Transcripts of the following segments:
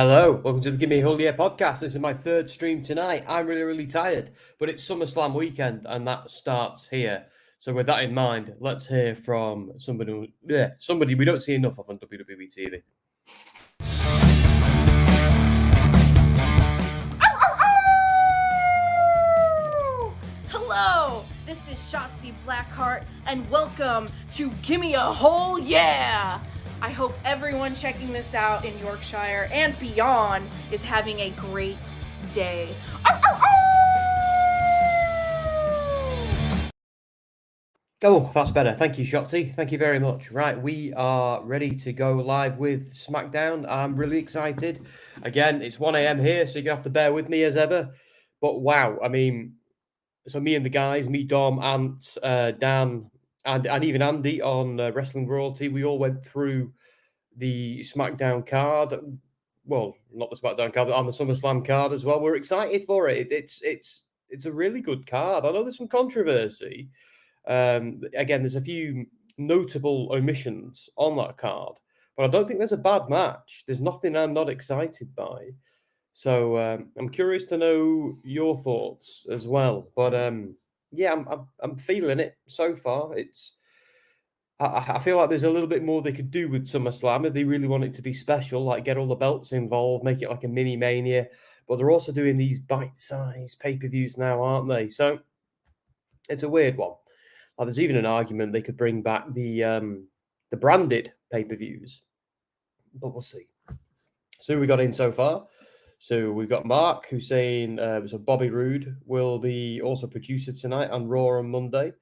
Hello, welcome to the Gimme a Hull Yeah podcast. This is my third stream tonight. I'm really tired, but it's SummerSlam weekend and that starts here. So with that in mind, let's hear from somebody we don't see enough of on WWE TV. Hello, this is Shotzi Blackheart, and welcome to Gimme a Hull Yeah! I hope everyone checking this out in Yorkshire and beyond is having a great day. Oh, that's better. Thank you, Shotzi. Thank you very much. Right, we are ready to go live with SmackDown. I'm really excited. Again, it's 1 a.m. here, so you're going to have to bear with me as ever. But wow, I mean, so me and the guys, me, Dom, Ant, Dan, and even Andy on Wrestling Royalty, we all went through the SmackDown card. Well, not the SmackDown card, on the SummerSlam card as well. We're excited for it. It's a really good card. I know there's some controversy. Again, there's a few notable omissions on that card, but I don't think there's a bad match. There's nothing I'm not excited by. So I'm curious to know your thoughts as well. But yeah, I'm feeling it so far. I feel like there's a little bit more they could do with SummerSlam if they really want it to be special, like get all the belts involved, make it like a mini Mania. But they're also doing these bite-sized pay-per-views now, aren't they? So it's a weird one. Like there's even an argument they could bring back the branded pay-per-views, but we'll see. So who we got in so far? So we've got Mark who's saying so Bobby Roode will be also producer tonight on Raw on Monday.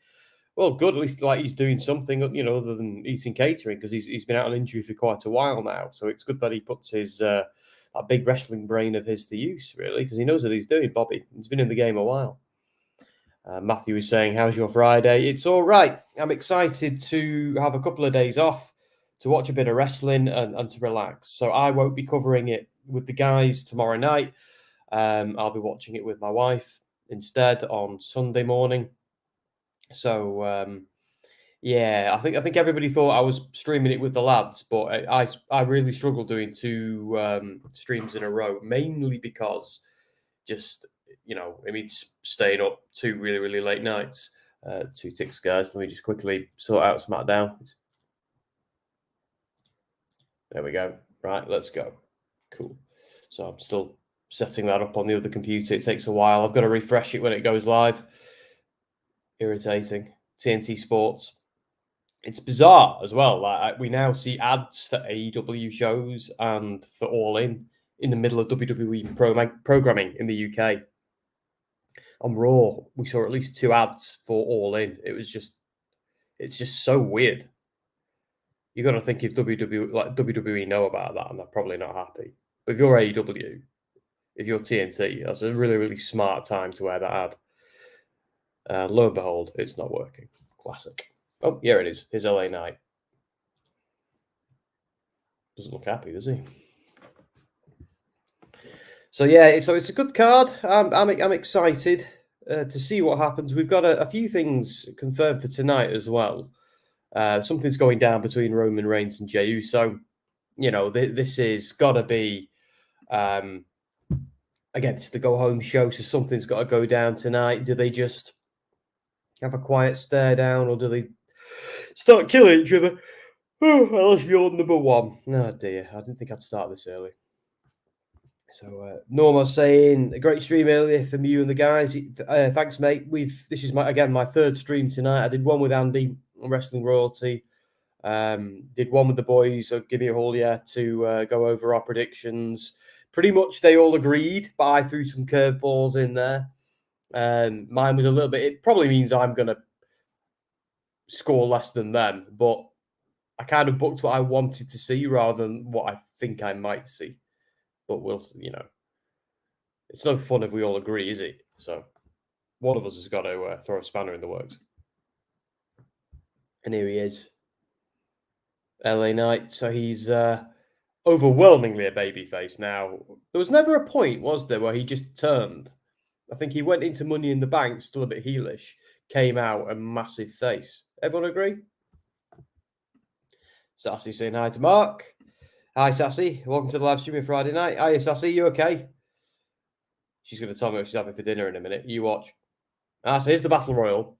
Well, good. At least like he's doing something, you know, other than eating catering, because he's been out on injury for quite a while now. So it's good that he puts his that big wrestling brain of his to use, really, because he knows what he's doing. Bobby, he's been in the game a while. Matthew is saying, "How's your Friday?" It's all right. I'm excited to have a couple of days off to watch a bit of wrestling and to relax. So I won't be covering it with the guys tomorrow night. I'll be watching it with my wife instead on Sunday morning. So yeah, I think everybody thought I was streaming it with the lads, but I really struggled doing two streams in a row, mainly because just it means staying up two really late nights. 2 ticks, guys. Let me just quickly sort out SmackDown. There we go. Right, let's go. Cool. So I'm still setting that up on the other computer. It takes a while. I've got to refresh it when it goes live. Irritating. TNT Sports. It's bizarre as well. Like we now see ads for AEW shows and for All In the middle of WWE programming in the UK. On Raw, we saw at least 2 ads for All In. It's just so weird. You got to think if WWE know about that, and they're probably not happy. But if you're AEW, if you're TNT, that's a really smart time to wear that ad. Lo and behold, it's not working. Classic. Oh, here it is. His LA Knight. Doesn't look happy, does he? So yeah, it's a good card. I'm excited to see what happens. We've got a few things confirmed for tonight as well. Something's going down between Roman Reigns and Jey Uso. You know, this is got to be again, it's the go home show, so something's got to go down tonight. Do they just have a quiet stare down, or do they start killing each other? Oh, Alice, you're number one. Oh dear, I didn't think I'd start this early. So Norma saying a great stream earlier from you and the guys. Thanks, mate. This is my third stream tonight. I did one with Andy on Wrestling Royalty. Did one with the boys. So give me a haul, yeah, to go over our predictions. Pretty much they all agreed, but I threw some curveballs in there. Mine was a little bit. It probably means I'm gonna score less than them, but I kind of booked what I wanted to see rather than what I think I might see. But we'll, it's no fun if we all agree, is it? So one of us has got to throw a spanner in the works. And here he is, LA Knight. So he's overwhelmingly a babyface now. There was never a point, was there, where he just turned? I think he went into Money in the Bank still a bit heelish, came out a massive face. Everyone agree? Sassy saying hi to Mark. Hi, Sassy. Welcome to the live streaming Friday night. Hi, Sassy. You okay? She's going to tell me what she's having for dinner in a minute. You watch. So here's the Battle Royal.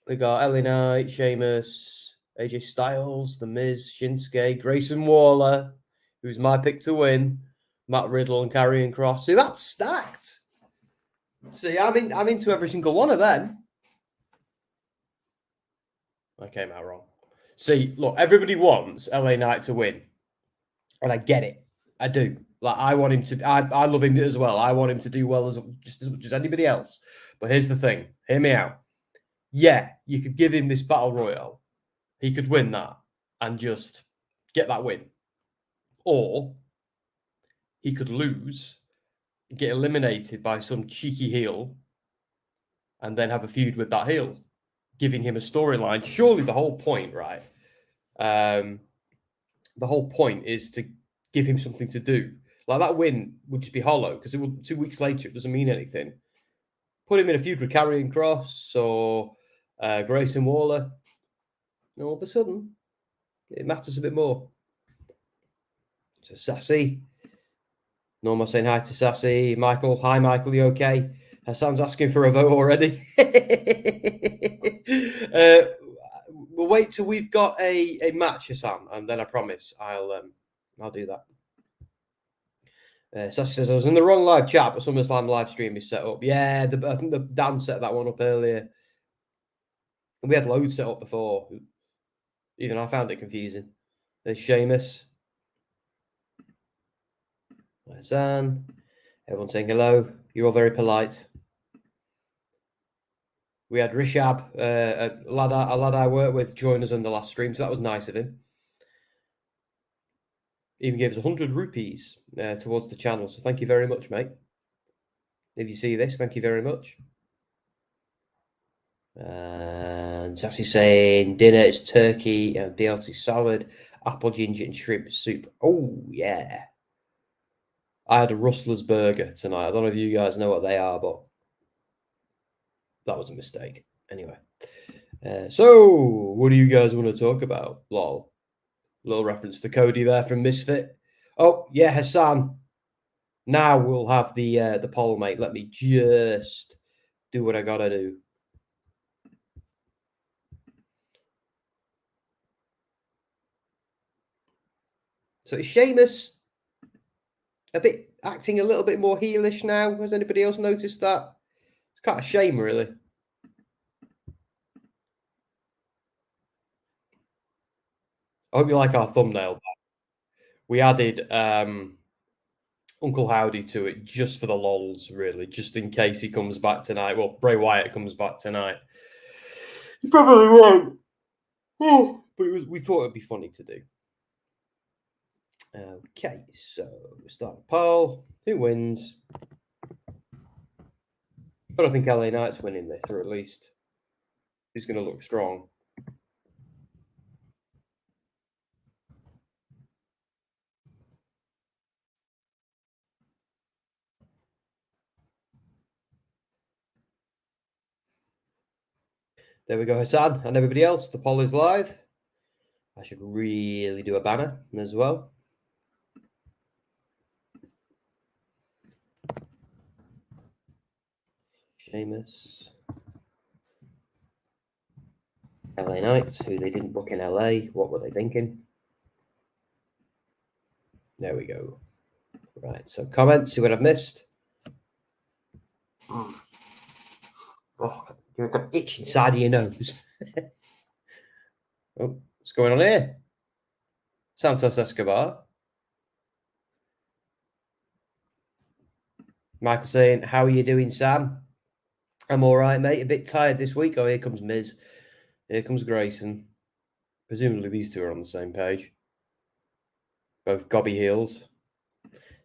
We got LA Knight, Sheamus, AJ Styles, The Miz, Shinsuke, Grayson Waller, who's my pick to win, Matt Riddle and Karrion Kross. See, that's stacked. See, I'm into every single one of them. I came out wrong. See, look, everybody wants LA Knight to win. And I get it. I do. Like, I want him to, I love him as well. I want him to do well just as much as anybody else. But here's the thing. Hear me out. Yeah, you could give him this Battle Royal. He could win that and just get that win. Or he could lose, get eliminated by some cheeky heel, and then have a feud with that heel, giving him a storyline. Surely the whole point, right? The whole point is to give him something to do. Like, that win would just be hollow because 2 weeks later, it doesn't mean anything. Put him in a feud with Karrion Kross or Grayson Waller. All of a sudden, it matters a bit more. So Sassy. Norma saying hi to Sassy. Michael. Hi, Michael. You okay? Hassan's asking for a vote already. We'll wait till we've got a match, Hassan, and then I promise I'll do that. Sassy says, I was in the wrong live chat, but SummerSlam live stream is set up. Yeah, I think the Dan set that one up earlier. And we had loads set up before. Even I found it confusing. There's Sheamus. Hassan. Everyone saying hello. You're all very polite. We had Rishab, a lad I work with, join us on the last stream, so that was nice of him. Even gave us 100 rupees towards the channel, so thank you very much, mate. If you see this, thank you very much. And Sassy saying dinner is turkey and BLT salad, apple ginger and shrimp soup. Oh, yeah. I had a Rustler's burger tonight. I don't know if you guys know what they are, but that was a mistake. Anyway. So, what do you guys want to talk about? Lol. Little reference to Cody there from Misfit. Oh, yeah, Hassan. Now we'll have the poll, mate. Let me just do what I gotta do. So is Sheamus acting a little bit more heelish now? Has anybody else noticed that? It's kind of a shame, really. I hope you like our thumbnail. We added Uncle Howdy to it just for the lols, really, just in case he comes back tonight. Well, Bray Wyatt comes back tonight. He probably won't. Oh, but we thought it'd be funny to do. Okay, so we start a poll. Who wins? But I think LA Knight's winning this, or at least he's going to look strong. There we go, Hassan, and everybody else. The poll is live. I should really do a banner as well. Sheamus. LA Knights, who they didn't book in LA. What were they thinking? There we go. Right, so comments, see what I've missed. Oh, you've got an itch inside of your nose. Oh, what's going on here? Santos Escobar. Michael saying, how are you doing, Sam? I'm all right, mate. A bit tired this week. Oh, here comes Miz. Here comes Grayson. Presumably these two are on the same page. Both gobby heels.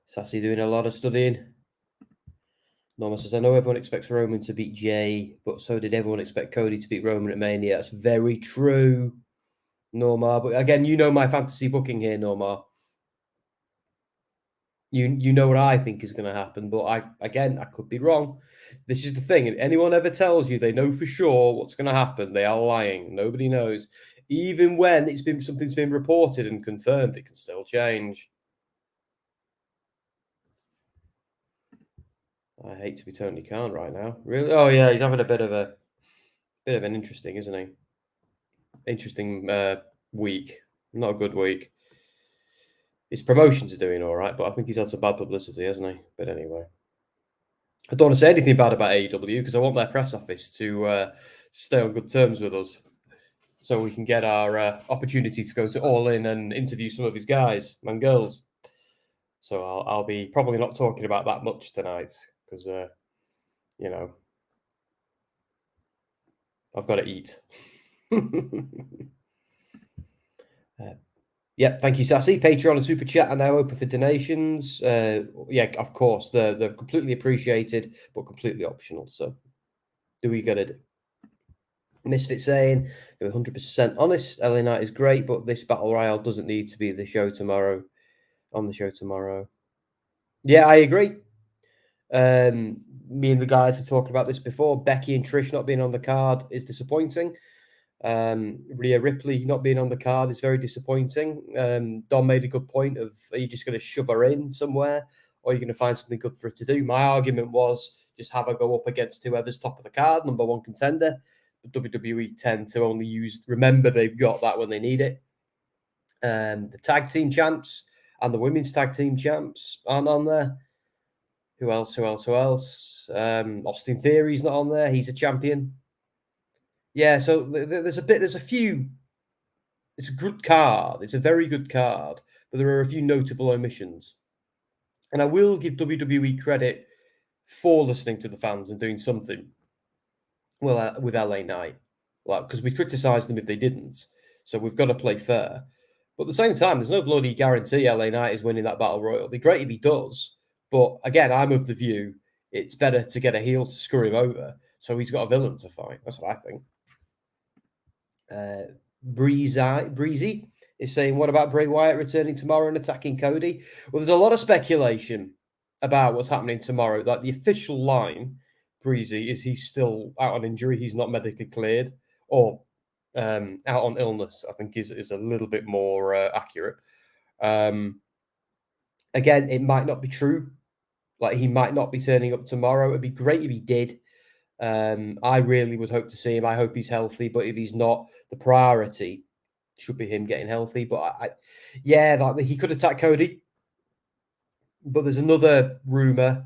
Sassy doing a lot of studying. Norma says, I know everyone expects Roman to beat Jey, but so did everyone expect Cody to beat Roman at Mania. That's very true, Norma. But again, you know my fantasy booking here, Norma. You know what I think is going to happen, but I could be wrong. This is the thing. If anyone ever tells you they know for sure what's going to happen, they are lying. Nobody knows. Even when something's been reported and confirmed, it can still change. I hate to be Tony Khan right now. Really? Oh yeah, he's having a bit of an interesting, isn't he? Interesting week. Not a good week. His promotions are doing all right, but I think he's had some bad publicity, hasn't he? But anyway, I don't want to say anything bad about AEW because I want their press office to stay on good terms with us, so we can get our opportunity to go to All In and interview some of his guys and girls. So I'll be probably not talking about that much tonight because I've got to eat. Yeah, thank you, Sassy. Patreon and Super Chat are now open for donations. Yeah, of course, they're completely appreciated, but completely optional. So do what you got to do. Misfit saying, to be 100% honest, LA Knight is great, but this Battle Royale doesn't need to be on the show tomorrow. Yeah, I agree. Me and the guys were talking about this before. Becky and Trish not being on the card is disappointing. Rhea Ripley not being on the card is very disappointing. Don made a good point of, are you just going to shove her in somewhere, or are you going to find something good for her to do? My argument was just have her go up against whoever's top of the card, number one contender. But WWE tend to only remember they've got that when they need it. The tag team champs and the women's tag team champs aren't on there. Who else? Austin Theory's not on there. He's a champion. Yeah, so there's a few. It's a good card. It's a very good card, but there are a few notable omissions. And I will give WWE credit for listening to the fans and doing something. Well, with LA Knight, because we criticised them if they didn't. So we've got to play fair. But at the same time, there's no bloody guarantee LA Knight is winning that Battle Royal. It'd be great if he does. But again, I'm of the view it's better to get a heel to screw him over, so he's got a villain to fight. That's what I think. Breezy is saying, what about Bray Wyatt returning tomorrow and attacking Cody? Well, there's a lot of speculation about what's happening tomorrow. Like the official line, Breezy, is he's still out on injury. He's not medically cleared, or out on illness, I think is a little bit more accurate. Again, it might not be true. Like he might not be turning up tomorrow. It'd be great if he did. I really would hope to see him. I hope he's healthy, but if he's not, the priority should be him getting healthy. But like he could attack Cody. But there's another rumor,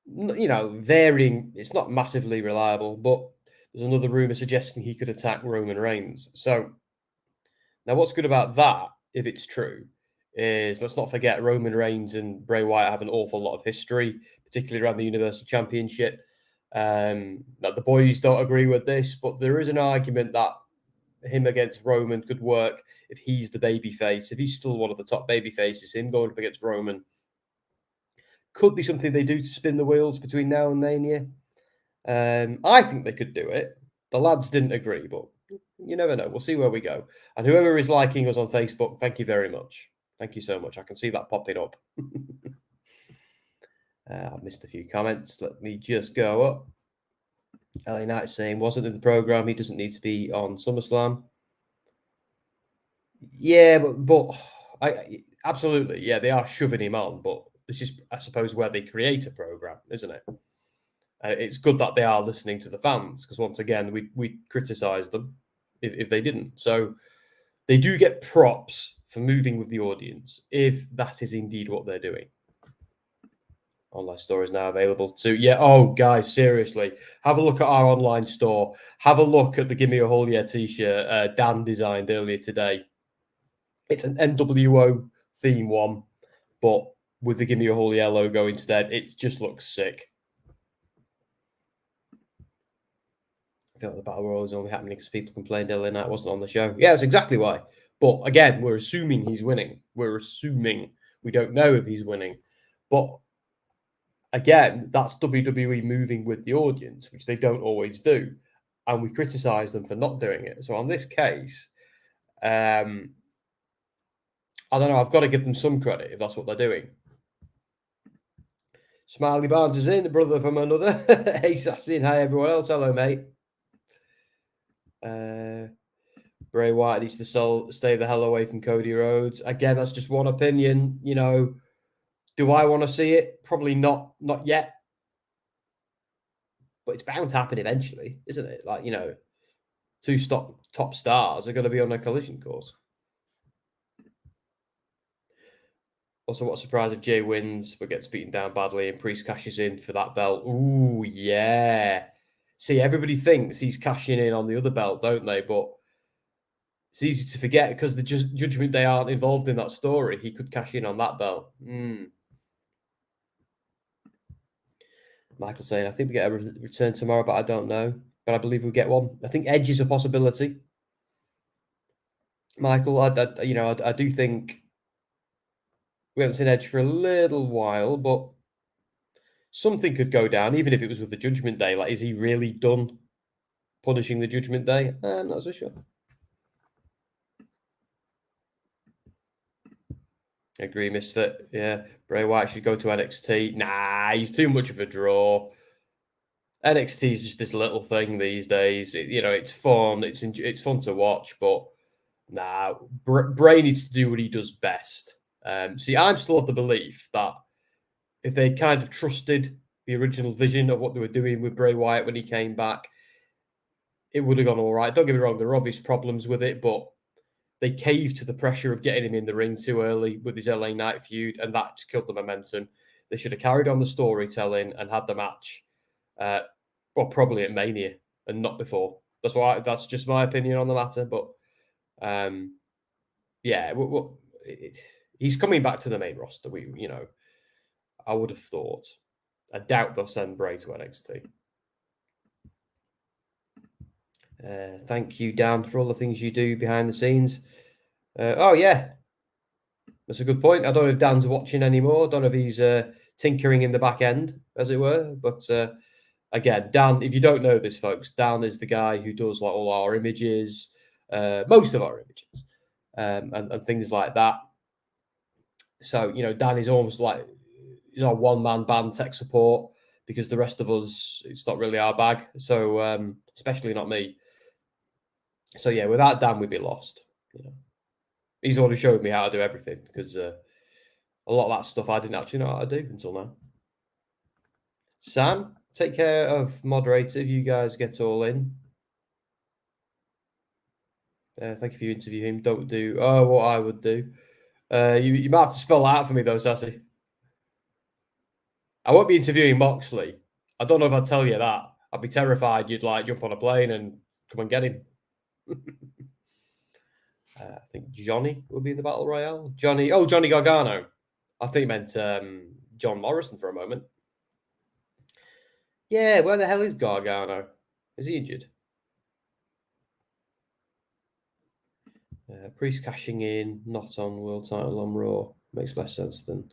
varying. It's not massively reliable, but there's another rumor suggesting he could attack Roman Reigns. So now, what's good about that, if it's true, is let's not forget Roman Reigns and Bray Wyatt have an awful lot of history, particularly around the Universal Championship. The boys don't agree with this, but there is an argument that him against Roman could work if he's the babyface. If he's still one of the top baby faces, him going up against Roman could be something they do to spin the wheels between now and Mania. I think they could do it. The lads didn't agree, but you never know. We'll see where we go. And whoever is liking us on Facebook, thank you very much. Thank you so much. I can see that popping up. I missed a few comments. Let me just go up. LA Knight saying, wasn't in the program. He doesn't need to be on SummerSlam. Yeah, but absolutely. Yeah, they are shoving him on. But this is, I suppose, where they create a program, isn't it? It's good that they are listening to the fans because, once again, we criticize them if they didn't. So they do get props for moving with the audience if that is indeed what they're doing. Online store is now available too. Yeah. Oh, guys, seriously, have a look at our online store. Have a look at the Gimme a Hole Yeah t-shirt Dan designed earlier today. It's an NWO theme one, but with the Gimme a Hole Yeah logo instead. It just looks sick. I feel like the Battle Royal is only happening because people complained LA Knight wasn't on the show. Yeah, that's exactly why. But again, we're assuming he's winning. We're assuming. We don't know if he's winning. But again, that's WWE moving with the audience, which they don't always do. And we criticize them for not doing it. So on this case, I don't know. I've got to give them some credit if that's what they're doing. Smiley Barnes is in, the brother from another. Hey, Sassy, and hi, everyone else. Hello, mate. Bray Wyatt needs to stay the hell away from Cody Rhodes. Again, that's just one opinion. You know, do I want to see it? Probably not yet. But it's bound to happen eventually, isn't it? Like, you know, two top stars are going to be on a collision course. Also, what a surprise if Jey wins but gets beaten down badly and Priest cashes in for that belt. Ooh, yeah. See, everybody thinks he's cashing in on the other belt, don't they? But it's easy to forget because the Judgment Day aren't involved in that story. He could cash in on that belt. Michael saying, I think we get a return tomorrow, but I don't know. But I believe we'll get one. I think Edge is a possibility. Michael, I do think we haven't seen Edge for a little while, but something could go down, even if it was with the Judgment Day. Like, is he really done punishing the Judgment Day? I'm not so sure. Agree, Misfit. Yeah, Bray Wyatt should go to NXT. Nah, he's too much of a draw. NXT is just this little thing these days. It's fun. It's fun to watch, but nah, Bray needs to do what he does best. See, I'm still of the belief that if they kind of trusted the original vision of what they were doing with Bray Wyatt when he came back, it would have gone all right. Don't get me wrong, there are obvious problems with it, but they caved to the pressure of getting him in the ring too early with his LA Knight feud, and that just killed the momentum. They should have carried on the storytelling and had the match, probably at Mania and not before. That's just my opinion on the matter, but yeah, he's coming back to the main roster. I would have thought. I doubt they'll send Bray to NXT. Thank you, Dan, for all the things you do behind the scenes. Oh, yeah. That's a good point. I don't know if Dan's watching anymore. I don't know if he's tinkering in the back end, as it were. But again, Dan, if you don't know this, folks, Dan is the guy who does like all our images, most of our images, and things like that. So, Dan is almost like he's our one-man band tech support because the rest of us, it's not really our bag. So, especially not me. So, yeah, without Dan, we'd be lost. He's the one who showed me how to do everything because a lot of that stuff I didn't actually know how to do until now. Sam, take care of moderator if you guys get all in. Thank you for interviewing him. Don't do what I would do. You might have to spell that out for me though, Sassy. I won't be interviewing Moxley. I don't know if I'd tell you that. I'd be terrified you'd like jump on a plane and come and get him. I think Johnny will be in the Battle Royale. Johnny Gargano. I think he meant John Morrison for a moment. Yeah, where the hell is Gargano? Is he injured? Priest cashing in, not on world title on Raw. Makes less sense than...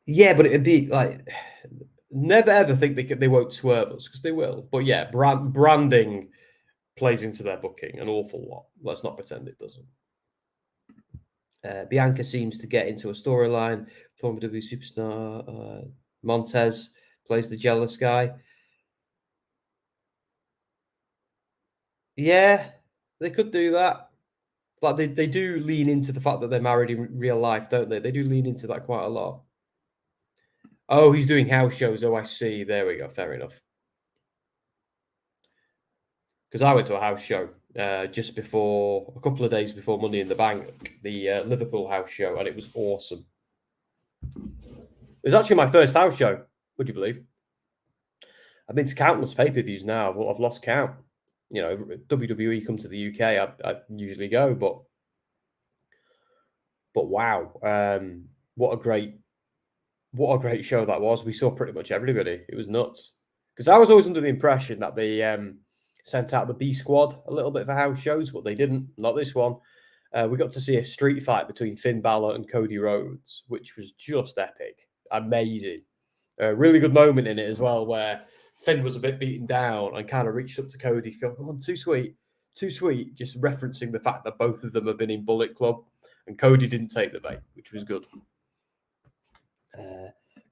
Yeah, but it'd be like... Never ever think they won't swerve us, because they will. But yeah, branding plays into their booking an awful lot. Let's not pretend it doesn't. Bianca seems to get into a storyline. Former WWE superstar Montez plays the jealous guy. Yeah, they could do that. But they do lean into the fact that they're married in real life, don't they? They do lean into that quite a lot. Oh, he's doing house shows. Oh, I see. There we go. Fair enough. Because I went to a house show just before, a couple of days before Money in the Bank, the Liverpool house show, and it was awesome. It was actually my first house show, would you believe? I've been to countless pay-per-views now. I've lost count. WWE come to the UK, I usually go, but wow, what a great show that was. We saw pretty much everybody. It was nuts. Because I was always under the impression that they sent out the B squad a little bit for house shows, but they didn't. Not this one. We got to see a street fight between Finn Balor and Cody Rhodes, which was just epic. Amazing. A really good moment in it as well, where Finn was a bit beaten down and kind of reached up to Cody, going, "Oh, too sweet," just referencing the fact that both of them have been in Bullet Club, and Cody didn't take the bait, which was good.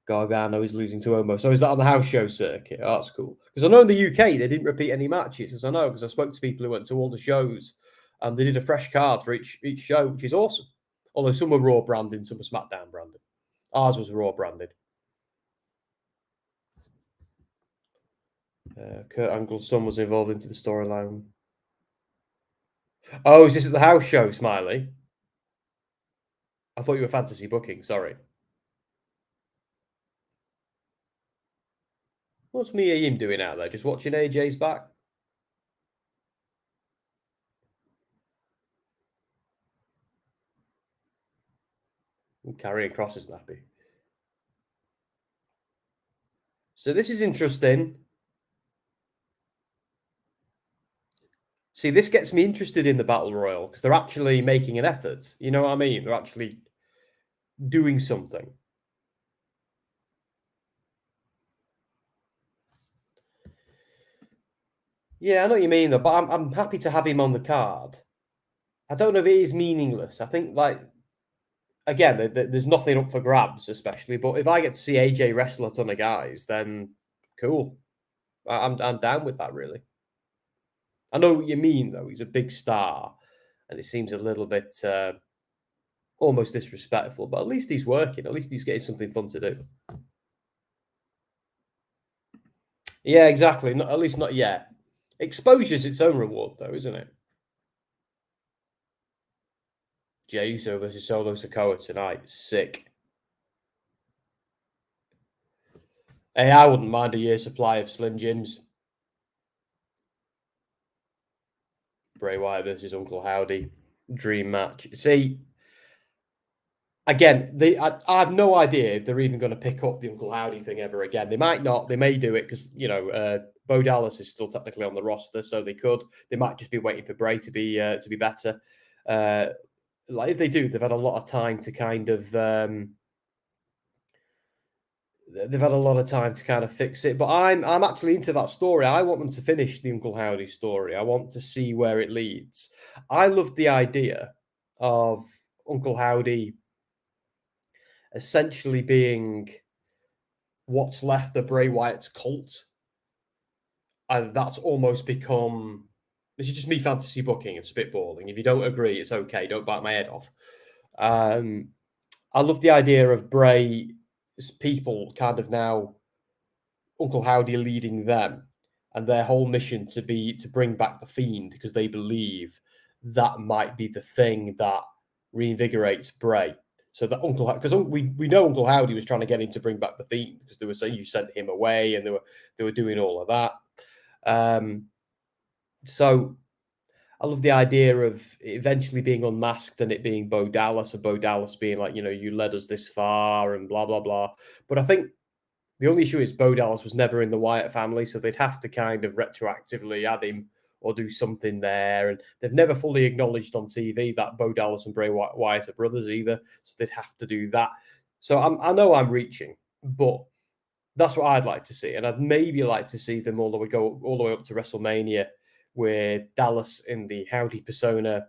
Gargano is losing to Omo. So is that on the house show circuit? Oh, that's cool. Because I know in the UK they didn't repeat any matches. As I know, because I spoke to people who went to all the shows and they did a fresh card for each show, which is awesome. Although some were Raw branded, some were SmackDown branded. Ours was Raw branded. Kurt Angle's son was involved into the storyline. Oh, is this at the house show, Smiley? I thought you were fantasy booking. Sorry. What's Mia Yim doing out there? Just watching AJ's back? And carrying Cross's nappy. So this is interesting. See, this gets me interested in the Battle Royal because they're actually making an effort. You know what I mean? They're actually doing something. Yeah, I know what you mean, though, but I'm happy to have him on the card. I don't know if it is meaningless. I think, like, again, there's nothing up for grabs, especially. But if I get to see AJ wrestle a ton of guys, then cool. I'm down with that, really. I know what you mean, though. He's a big star, and it seems a little bit almost disrespectful. But at least he's working. At least he's getting something fun to do. Yeah, exactly. Not, at least not yet. Exposure's its own reward, though, isn't it? Jey Uso versus Solo Sikoa tonight. Sick. Hey, I wouldn't mind a year's supply of Slim Jims. Bray Wyatt versus Uncle Howdy. Dream match. See, again, I have no idea if they're even going to pick up the Uncle Howdy thing ever again. They might not. They may do it because, Bo Dallas is still technically on the roster, so they could. They might just be waiting for Bray to be better. Like if they do, they've had a lot of time to kind of fix it. But I'm actually into that story. I want them to finish the Uncle Howdy story. I want to see where it leads. I love the idea of Uncle Howdy essentially being what's left of Bray Wyatt's cult. And that's almost become... This is just me fantasy booking and spitballing. If you don't agree, it's okay. Don't bite my head off. I love the idea of Bray's people kind of now Uncle Howdy leading them and their whole mission to bring back the Fiend because they believe that might be the thing that reinvigorates Bray. So that because we know Uncle Howdy was trying to get him to bring back the Fiend because they were saying you sent him away and they were doing all of that. So I love the idea of eventually being unmasked and it being Bo Dallas and Bo Dallas being like, you led us this far and blah, blah, blah. But I think the only issue is Bo Dallas was never in the Wyatt family, so they'd have to kind of retroactively add him or do something there. And they've never fully acknowledged on TV that Bo Dallas and Bray Wyatt are brothers either, so they'd have to do that. So I know I'm reaching, but that's what I'd like to see. And I'd maybe like to see them go all the way up to WrestleMania with Dallas in the Howdy persona.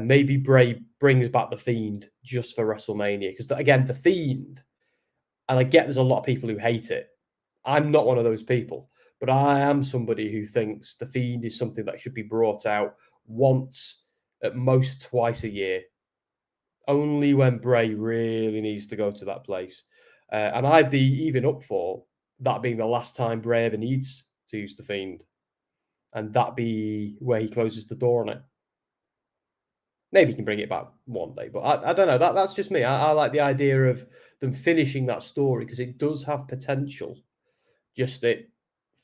Maybe Bray brings back the Fiend just for WrestleMania. Because, again, the Fiend, and I get there's a lot of people who hate it. I'm not one of those people. But I am somebody who thinks the Fiend is something that should be brought out once, at most twice a year. Only when Bray really needs to go to that place. And I'd be even up for that being the last time Bray ever needs to use the Fiend. And that be where he closes the door on it. Maybe he can bring it back one day, but I don't know. That's just me. I like the idea of them finishing that story because it does have potential. Just it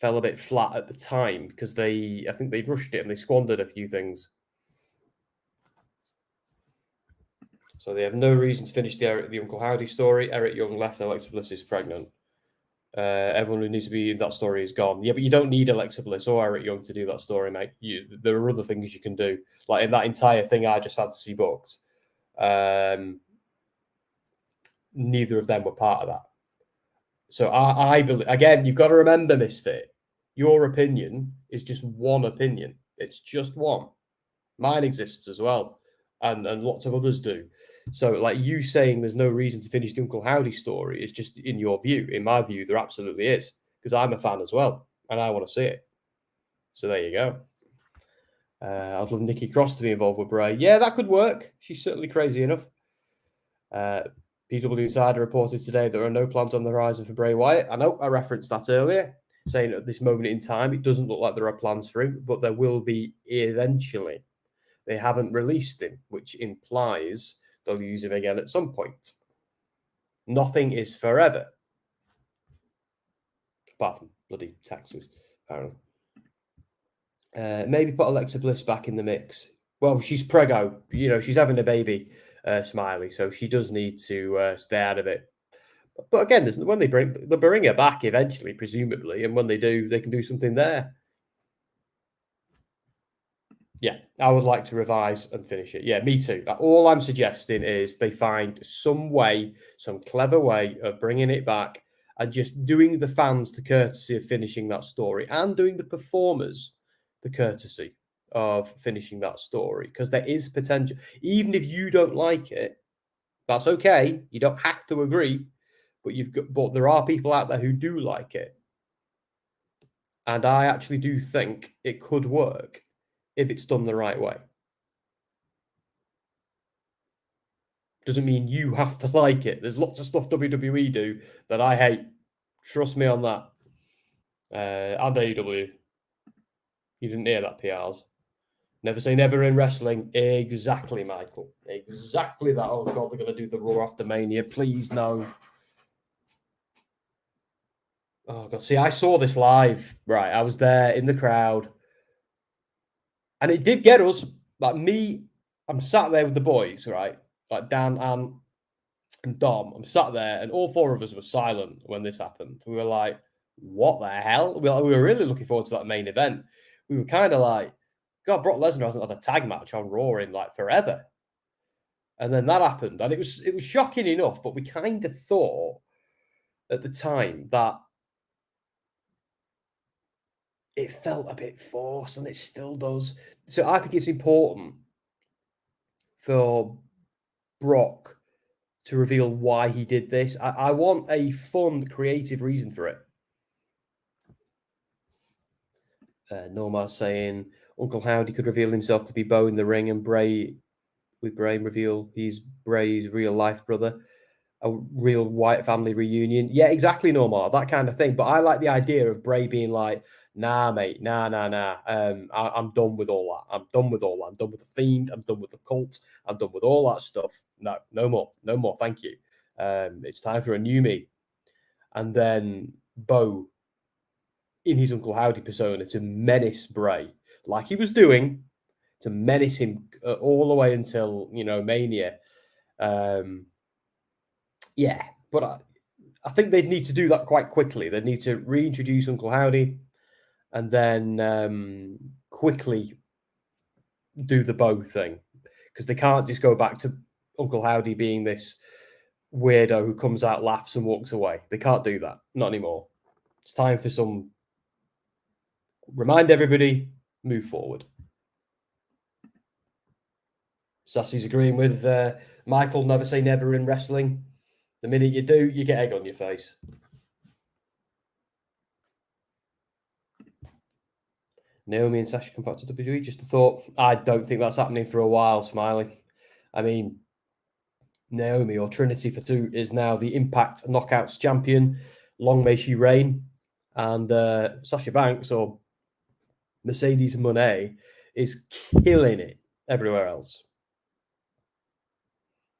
fell a bit flat at the time because I think they rushed it and they squandered a few things. So they have no reason to finish the Uncle Howdy story. Eric Young left. Alexa Bliss is pregnant. Everyone who needs to be in that story is gone. Yeah, but you don't need Alexa Bliss or Eric Young to do that story, mate. There are other things you can do. Like in that entire thing I just fantasy booked, neither of them were part of that. So I believe, again, you've got to remember, Misfit, your opinion is just one opinion. It's just one. Mine exists as well, and lots of others do. So, like you saying there's no reason to finish the Uncle Howdy story is just in your view. In my view, there absolutely is, because I'm a fan as well, and I want to see it. So there you go. I'd love Nikki Cross to be involved with Bray. Yeah, that could work. She's certainly crazy enough. PW Insider reported today there are no plans on the horizon for Bray Wyatt. I know I referenced that earlier, saying at this moment in time, it doesn't look like there are plans for him, but there will be eventually. They haven't released him, which implies they'll use him again at some point. Nothing is forever. Apart from bloody taxes, apparently. Maybe put Alexa Bliss back in the mix. Well, she's preggo. She's having a baby, Smiley, so she does need to stay out of it. But again, when they'll bring her back eventually, presumably, and when they do, they can do something there. Yeah, I would like to revise and finish it. Yeah, me too. All I'm suggesting is they find some clever way of bringing it back and just doing the fans the courtesy of finishing that story and doing the performers the courtesy of finishing that story, because there is potential. Even if you don't like it, that's okay. You don't have to agree, but there are people out there who do like it. And I actually do think it could work if it's done the right way. Doesn't mean you have to like it. There's lots of stuff WWE do that I hate. Trust me on that. And AEW. You didn't hear that, PRs. Never say never in wrestling. Exactly, Michael. Exactly that. Oh, God, they're going to do the Raw after Mania. Please, no. Oh, God. See, I saw this live. Right. I was there in the crowd. And it did get us. Like me, I'm sat there with the boys, right? Like Dan, Ann, and Dom. I'm sat there, and all four of us were silent when this happened. We were like, what the hell? We were really looking forward to that main event. We were kind of like, God, Brock Lesnar hasn't had a tag match on Raw in like forever. And then that happened. And it was shocking enough, but we kind of thought at the time that it felt a bit forced, and it still does. So I think it's important for Brock to reveal why he did this. I want a fun, creative reason for it. Norma saying Uncle Howdy could reveal himself to be Bo in the ring, and Bray reveal he's Bray's real life brother. A real Wyatt family reunion. Yeah, exactly, Norma. That kind of thing. But I like the idea of Bray being like, nah, mate, nah. I'm done with all that. I'm done with all that. I'm done with the Fiend. I'm done with the cult. I'm done with all that stuff. No more. Thank you. It's time for a new me. And then Bo, in his Uncle Howdy persona, to menace Bray, like he was doing, to menace him all the way until, Mania. Yeah, but I think they'd need to do that quite quickly. They'd need to reintroduce Uncle Howdy and then quickly do the Bo thing, because they can't just go back to Uncle Howdy being this weirdo who comes out, laughs, and walks away. They can't do that. Not anymore. It's time for some remind everybody, move forward. Sassy's agreeing with Michael, never say never in wrestling. The minute you do, you get egg on your face. Naomi and Sasha come back to WWE. Just a thought. I don't think that's happening for a while, Smiley. I mean, Naomi, or Trinity for two, is now the Impact Knockouts champion. Long may she reign. And Sasha Banks, or Mercedes Moné, is killing it everywhere else.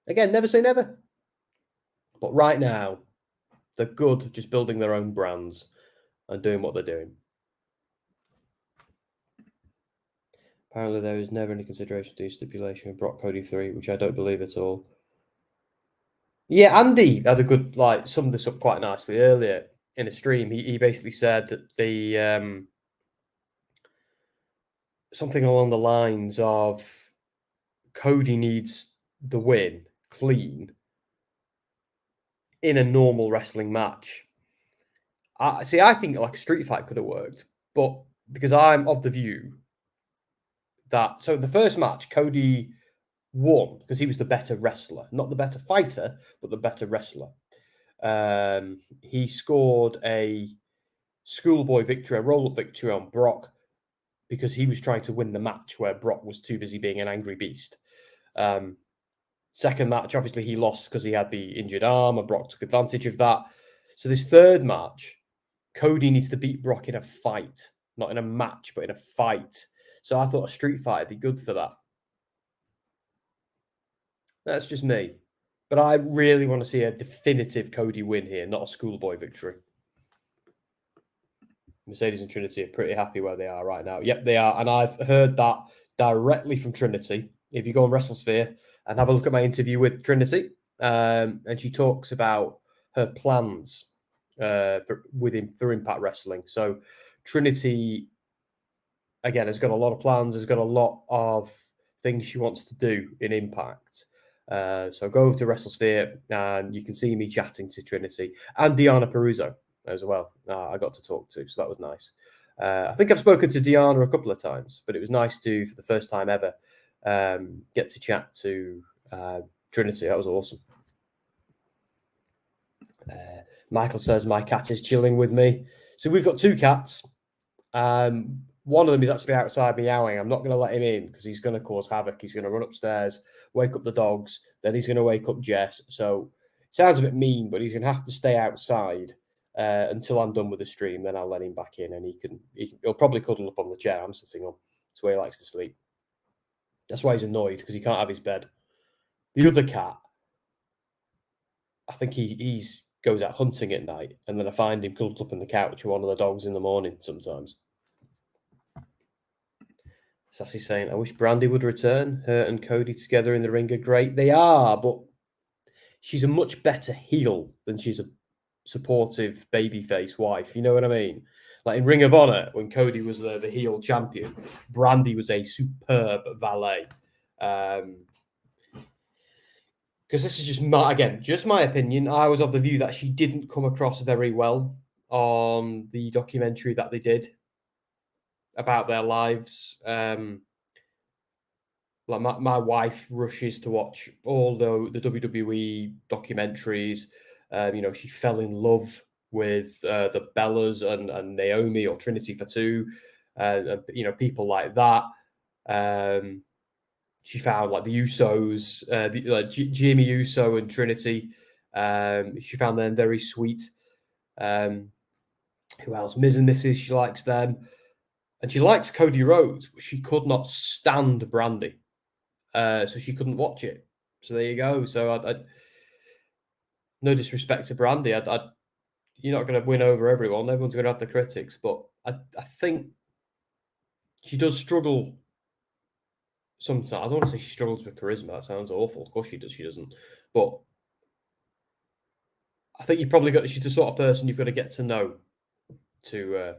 Again, never say never. But right now, they're good, just building their own brands and doing what they're doing. Apparently, there is never any consideration to the stipulation of Brock Cody 3, which I don't believe at all. Yeah, Andy had a good, summed this up quite nicely earlier in a stream. He basically said that the something along the lines of Cody needs the win clean in a normal wrestling match. I think like a street fight could have worked, but because I'm of the view that, so the first match, Cody won because he was the better wrestler, not the better fighter, but the better wrestler. He scored a schoolboy victory, a roll-up victory on Brock because he was trying to win the match where Brock was too busy being an angry beast. Second match, obviously, he lost because he had the injured arm, and Brock took advantage of that. So this third match, Cody needs to beat Brock in a fight, not in a match, but in a fight. So I thought a street fight would be good for that. That's just me. But I really want to see a definitive Cody win here, not a schoolboy victory. Mercedes and Trinity are pretty happy where they are right now. Yep, they are. And I've heard that directly from Trinity. If you go on WrestleSphere and have a look at my interview with Trinity, and she talks about her plans for Impact Wrestling. So Trinity, again, has got a lot of plans, has got a lot of things she wants to do in Impact. So go over to WrestleSphere and you can see me chatting to Trinity and Deanna Peruzzo as well. I got to talk to, so that was nice. I think I've spoken to Deanna a couple of times, but it was nice to, for the first time ever, get to chat to Trinity. That was awesome. Michael says my cat is chilling with me. So we've got two cats. One of them is actually outside meowing. I'm not going to let him in because he's going to cause havoc. He's going to run upstairs, wake up the dogs. Then he's going to wake up Jess. So it sounds a bit mean, but he's going to have to stay outside until I'm done with the stream. Then I'll let him back in, and he'll probably cuddle up on the chair I'm sitting on. That's where he likes to sleep. That's why he's annoyed, because he can't have his bed. The other cat, I think he goes out hunting at night, and then I find him cuddled up in the couch with one of the dogs in the morning sometimes. Sassy saying, I wish Brandy would return. Her and Cody together in the ring are great. They are, but she's a much better heel than she's a supportive babyface wife. You know what I mean? Like in Ring of Honor, when Cody was the heel champion, Brandy was a superb valet. Because this is just my opinion. I was of the view that she didn't come across very well on the documentary that they did about their lives. Like my wife rushes to watch all the WWE documentaries. She fell in love with the Bellas and Naomi, or Trinity for two, people like that. She found like the Usos, Jimmy Uso and Trinity. She found them very sweet. Who else? Miz and Mrs. She likes them. And she likes Cody Rhodes, but she could not stand Brandy. So she couldn't watch it. So there you go. So I no disrespect to Brandy. You're not going to win over everyone. Everyone's going to have the critics. But I think she does struggle sometimes. I don't want to say she struggles with charisma. That sounds awful. Of course she does. She doesn't. But I think she's the sort of person you've got to get to know to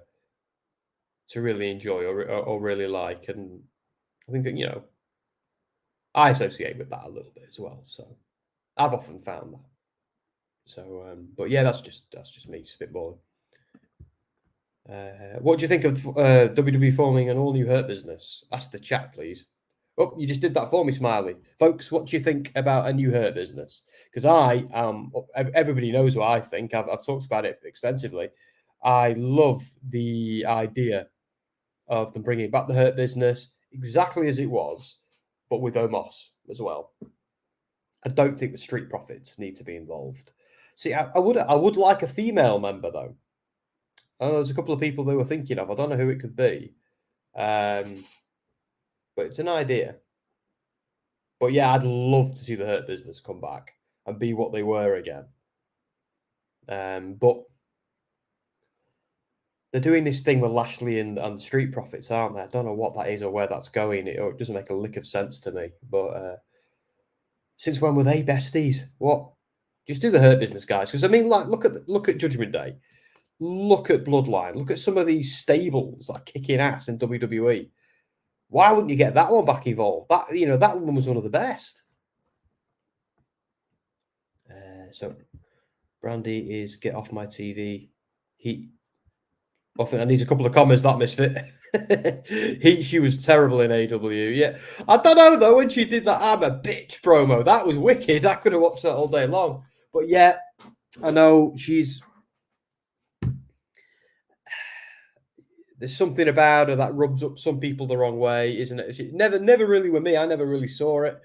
really enjoy or really like. And I think that, I associate with that a little bit as well. So I've often found that. So, but yeah, that's just me. It's a bit boring. What do you think of WWE forming an all-new Hurt Business? Ask the chat, please. Oh, you just did that for me, Smiley. Folks, what do you think about a new Hurt Business? Because everybody knows what I think. I've talked about it extensively. I love the idea of them bringing back the Hurt Business exactly as it was, but with Omos as well. I don't think the Street Profits need to be involved. See, I would like a female member, though. I know there's a couple of people they were thinking of. I don't know who it could be. But it's an idea. But yeah, I'd love to see the Hurt Business come back and be what they were again. But they're doing this thing with Lashley and Street Profits, aren't they? I don't know what that is or where that's going. It doesn't make a lick of sense to me. But since when were they besties? What? Just do the Hurt Business, guys. Because I mean, like, look at Judgment Day, look at Bloodline, look at some of these stables that are kicking ass in WWE. Why wouldn't you get that one back involved? That one was one of the best. So Brandy is get off my TV. I think I need a couple of comments, that misfit. She was terrible in AW. Yeah. I don't know, though, when she did that I'm a bitch promo, that was wicked. I could have watched that all day long. But yeah, I know there's something about her that rubs up some people the wrong way, isn't it? She never really with me. I never really saw it.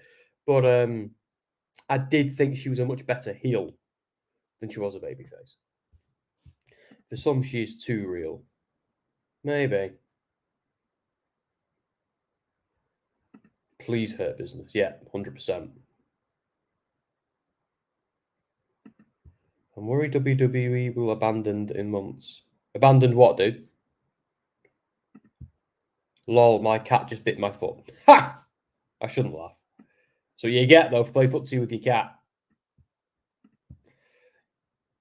But I did think she was a much better heel than she was a babyface. For some, she's too real. Maybe. Please Hurt Business. Yeah, 100%. I'm worried WWE will abandon in months. Abandoned what, dude? Lol, my cat just bit my foot. Ha! I shouldn't laugh. So you get, though, for play footsie with your cat.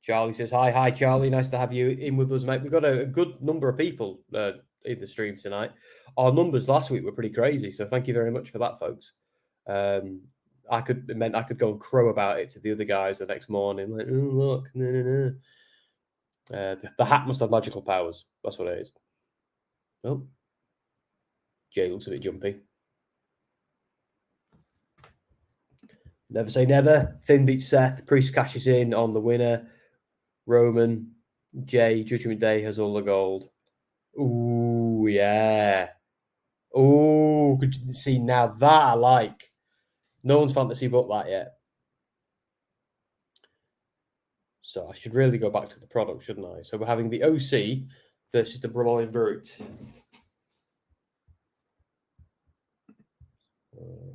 Charlie says, hi, Charlie. Nice to have you in with us, mate. We've got a good number of people in the stream tonight. Our numbers last week were pretty crazy, so thank you very much for that, folks. It meant I could go and crow about it to the other guys the next morning. Like, oh, look, no. The hat must have magical powers. That's what it is. Oh, Jay looks a bit jumpy. Never say never. Finn beats Seth. Priest cashes in on the winner. Roman, Jay, Judgment Day has all the gold. Ooh, yeah. Ooh, could you see now that I like. No one's fantasy booked that yet. So I should really go back to the product, shouldn't I? So we're having the OC versus the Brawling Brute.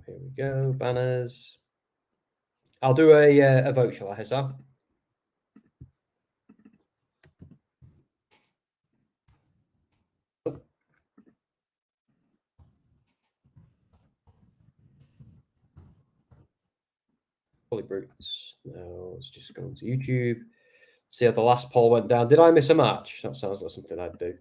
Here we go, banners. I'll do a vote, shall I, Hassan? Holy Brutes. No, let's just go into YouTube. See how the last poll went down. Did I miss a match? That sounds like something I'd do.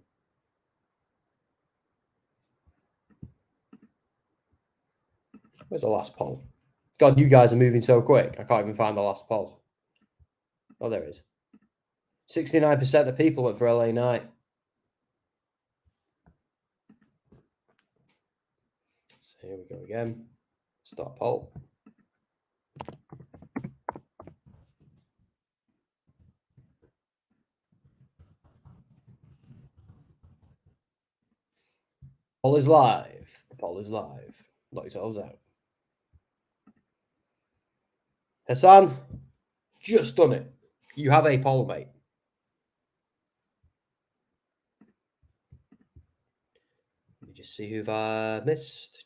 Where's the last poll? God, you guys are moving so quick. I can't even find the last poll. Oh, there it is. 69% of people went for LA Knight. So here we go again. Start poll. Poll is live. The poll is live. Knock yourselves out. Hassan, just done it. You have a poll, mate. Let me just see who've missed.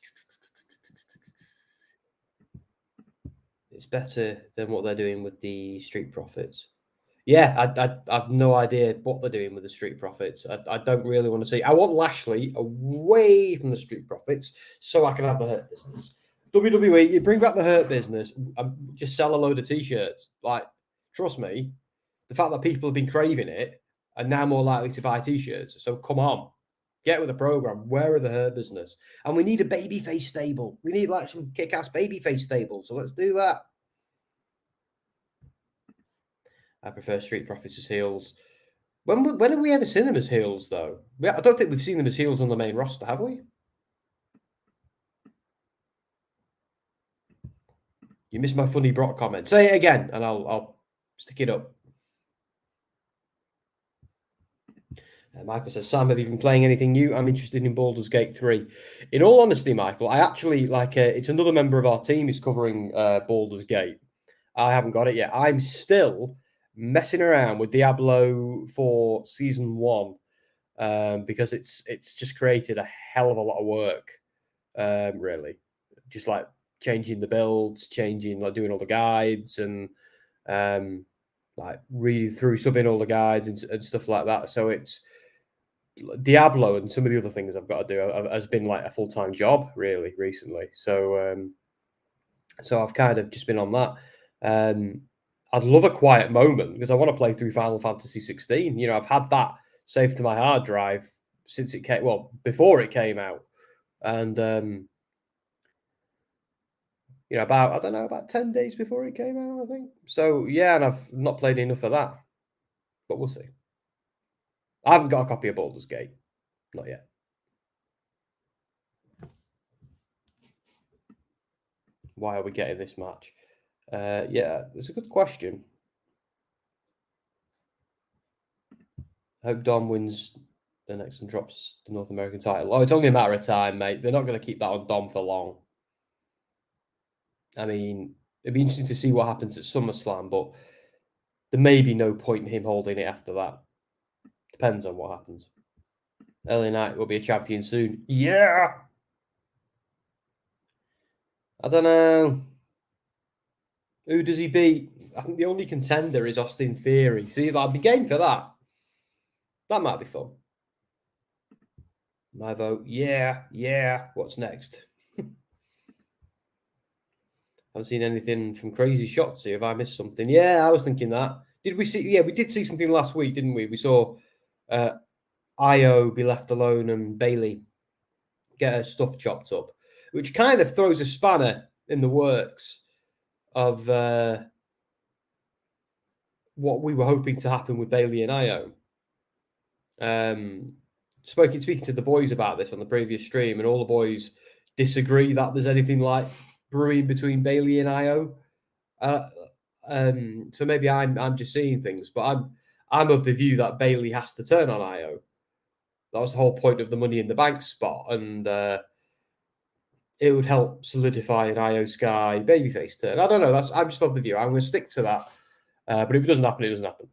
It's better than what they're doing with the Street Profits. Yeah, I have no idea what they're doing with the Street Profits. I don't really want to see. I want Lashley away from the Street Profits so I can have the Hurt Business. WWE, you bring back the Hurt Business, just sell a load of T-shirts. Like, trust me, the fact that people have been craving it are now more likely to buy T-shirts. So come on, get with the program. Where are the Hurt Business? And we need a babyface stable. We need like some kick-ass babyface stable. So let's do that. I prefer Street Profits as heels. When have we ever seen them as heels, though? I don't think we've seen them as heels on the main roster, have we? You missed my funny Brock comment. Say it again, and I'll stick it up. Michael says, Sam, have you been playing anything new? I'm interested in Baldur's Gate 3. In all honesty, Michael, I actually like it's another member of our team is covering Baldur's Gate. I haven't got it yet. I'm still messing around with Diablo for season 1 because it's just created a hell of a lot of work, really. Just like changing the builds, like doing all the guides and like reading through, subbing all the guides and stuff like that. So it's Diablo and some of the other things I've got to do has been like a full-time job really recently. So so I've kind of just been on that. I'd love a quiet moment because I want to play through Final Fantasy 16. You know, I've had that saved to my hard drive since it came, well, before it came out. And, you know, about 10 days before it came out, I think. So, yeah, and I've not played enough of that. But we'll see. I haven't got a copy of Baldur's Gate. Not yet. Why are we getting this match? Yeah, it's a good question. I hope Dom wins the next and drops the North American title. Oh, it's only a matter of time, mate. They're not going to keep that on Dom for long. I mean, it'd be interesting to see what happens at SummerSlam, but there may be no point in him holding it after that. Depends on what happens. LA Knight will be a champion soon. Yeah! I don't know. Who does he beat? I think the only contender is Austin Theory. See, I'd be game for that. That might be fun. My vote, yeah. What's next? Haven't seen anything from Crazy Shotzi. Have I missed something? Yeah, I was thinking that. Did we see? Yeah, we did see something last week, didn't we? We saw Io be left alone and Bailey get her stuff chopped up, which kind of throws a spanner in the works of what we were hoping to happen with Bailey and Io. Speaking to the boys about this on the previous stream, and all the boys disagree that there's anything like brewing between Bailey and Io. So maybe I'm just seeing things, but I'm of the view that Bailey has to turn on Io. That was the whole point of the Money in the Bank spot, and it would help solidify an Io Sky babyface turn. I don't know. I'm just of the view. I'm going to stick to that. But if it doesn't happen, it doesn't happen.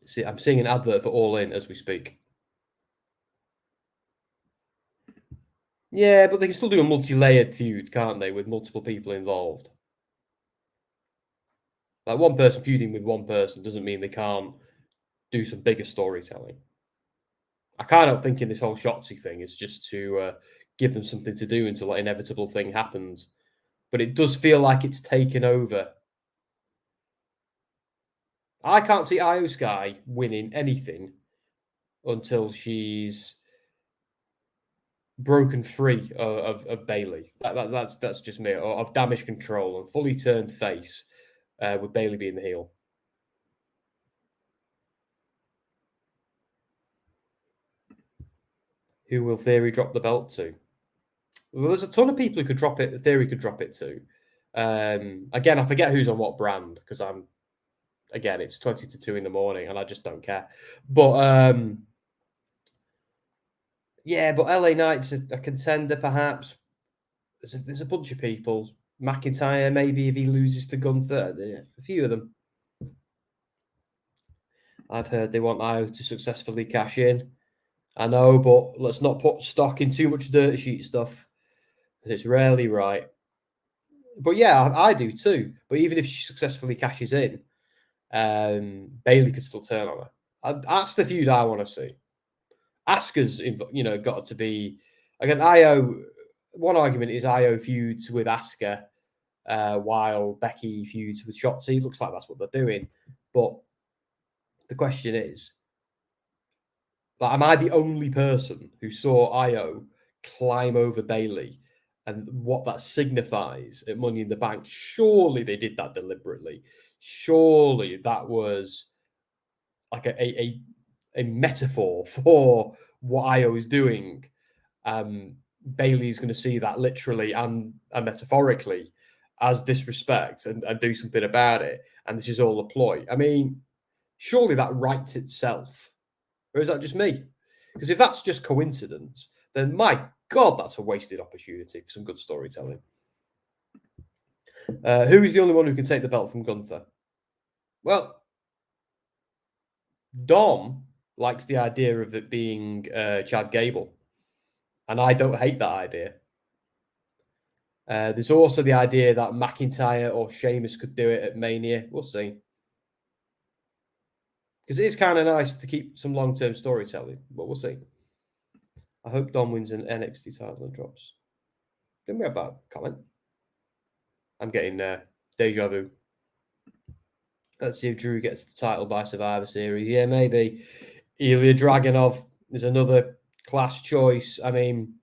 See, I'm seeing an advert for All In as we speak. Yeah, but they can still do a multi-layered feud, can't they, with multiple people involved? Like one person feuding with one person doesn't mean they can't do some bigger storytelling. I kind of thinking this whole Shotzi thing is just to give them something to do until that inevitable thing happens. But it does feel like it's taken over. I can't see Io Sky winning anything until she's broken free of Bailey. That's just me. Or of damage control and fully turned face with Bailey being the heel. Who will Theory drop the belt to? Well, there's a ton of people who could drop it. Theory could drop it to. Again, I forget who's on what brand because it's 20 to 2 in the morning and I just don't care. But yeah, but LA Knight's a contender perhaps. There's a bunch of people. McIntyre, maybe if he loses to Gunther, a few of them. I've heard they want Io to successfully cash in. I know, but let's not put stock in too much dirt sheet stuff. It's rarely right. But yeah, I do too. But even if she successfully cashes in, Bailey could still turn on her. That's the feud I want to see. Asuka's, got to be again. Io. One argument is Io feuds with Asuka, while Becky feuds with Shotzi. Looks like that's what they're doing. But the question is, am I the only person who saw Io climb over Bailey and what that signifies at Money in the Bank? Surely they did that deliberately. Surely that was like a metaphor for what Io is doing. Bailey's going to see that literally and metaphorically as disrespect and do something about it. And this is all a ploy. I mean, surely that writes itself. Or is that just me? Because if that's just coincidence, then my God, that's a wasted opportunity for some good storytelling. Who is the only one who can take the belt from Gunther? Well, Dom likes the idea of it being Chad Gable. And I don't hate that idea. There's also the idea that McIntyre or Sheamus could do it at Mania. We'll see. Because it is kind of nice to keep some long-term storytelling, but we'll see. I hope Dom wins an NXT title and drops. Didn't we have that comment? I'm getting deja vu. Let's see if Drew gets the title by Survivor Series. Yeah, maybe. Ilya Dragunov is another class choice. I mean,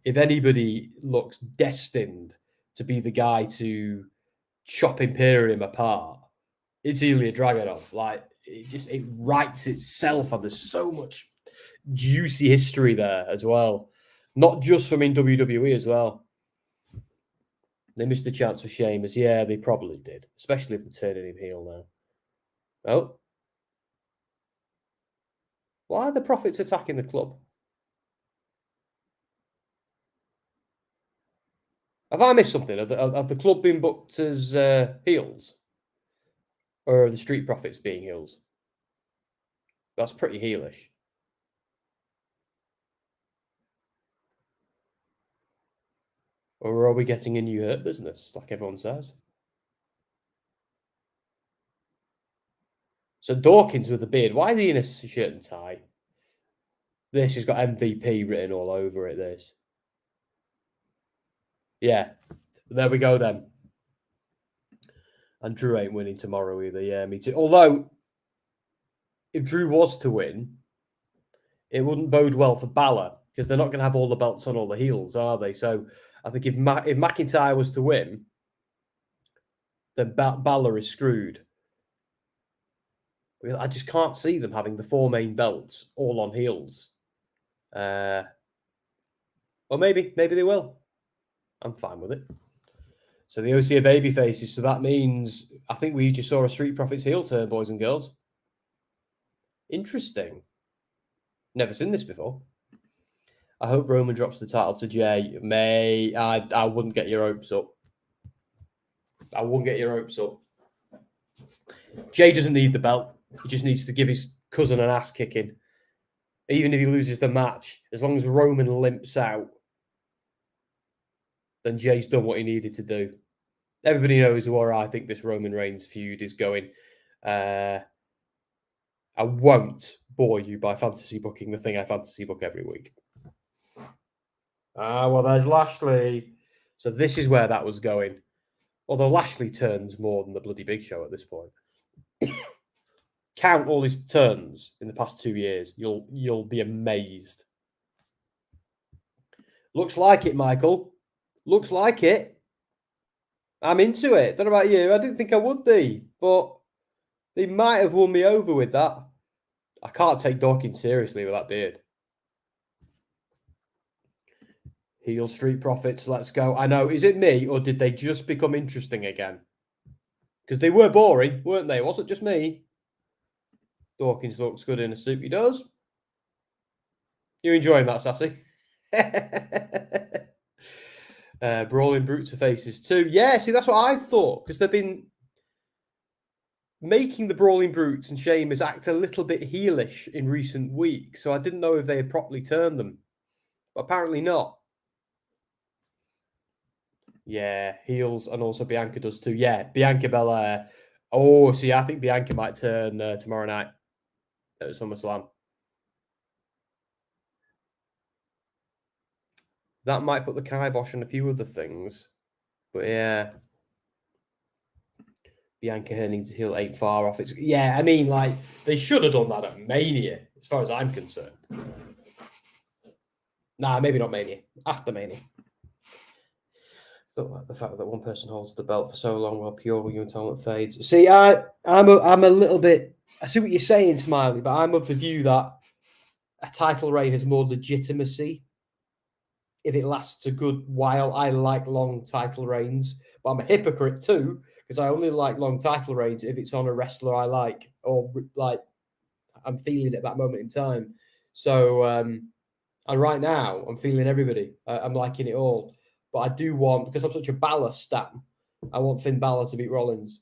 if anybody looks destined to be the guy to chop Imperium apart, It's Ilya Dragunov. Like, it writes itself, and there's so much juicy history there as well. Not just from in WWE as well. They missed the chance for Sheamus. Yeah, they probably did, especially if they're turning him heel now. Oh. Why are the Profits attacking the club? Have I missed something? Have the club been booked as heels? Or are the Street Profits being heels? That's pretty heelish. Or are we getting a new Hurt Business, like everyone says? So Dawkins with a beard. Why is he in a shirt and tie? This has got MVP written all over it, this. Yeah. There we go then. And Drew ain't winning tomorrow either. Yeah, me too. Although, if Drew was to win, it wouldn't bode well for Balor because they're not going to have all the belts on all the heels, are they? So I think if McIntyre was to win, then Balor is screwed. I just can't see them having the 4 main belts all on heels. Or maybe they will. I'm fine with it. So the OC are baby faces. So that means I think we just saw a Street Profits heel turn, boys and girls. Interesting. Never seen this before. I hope Roman drops the title to Jey. I wouldn't get your hopes up. I wouldn't get your hopes up. Jey doesn't need the belt. He just needs to give his cousin an ass kicking. Even if he loses the match, as long as Roman limps out, then Jey's done what he needed to do. Everybody knows where I think this Roman Reigns feud is going. I won't bore you by fantasy booking the thing I fantasy book every week. Well, there's Lashley. So this is where that was going. Although Lashley turns more than the bloody Big Show at this point. Count all his turns in the past 2 years. You'll be amazed. Looks like it, Michael. Looks like it. I'm into it. Don't know about you. I didn't think I would be, but they might have won me over with that. I can't take Dawkins seriously with that beard. Heel Street Profits, let's go. I know. Is it me, or did they just become interesting again? Because they were boring, weren't they? It wasn't just me. Dawkins looks good in a suit. He does. You're enjoying that, Sassy? Brawling Brutes are faces too. Yeah, see, that's what I thought. Because they've been making the Brawling Brutes and Sheamus act a little bit heelish in recent weeks. So I didn't know if they had properly turned them. But apparently not. Yeah, heels, and also Bianca does too. Yeah, Bianca Belair. Oh, see, I think Bianca might turn tomorrow night at SummerSlam. That might put the kibosh on a few other things. But yeah. Bianca Henning's heel ain't far off. Yeah, I mean, like, they should have done that at Mania, as far as I'm concerned. Nah, maybe not Mania. After Mania. Don't like the fact that one person holds the belt for so long while pure human talent fades. See, I'm a little bit. I see what you're saying, Smiley, but I'm of the view that a title reign has more legitimacy if it lasts a good while. I like long title reigns, but I'm a hypocrite too because I only like long title reigns if it's on a wrestler I like or like I'm feeling at that moment in time. So, and right now I'm feeling everybody. I'm liking it all. But I do want, because I'm such a Balor stan, I want Finn Balor to beat Rollins.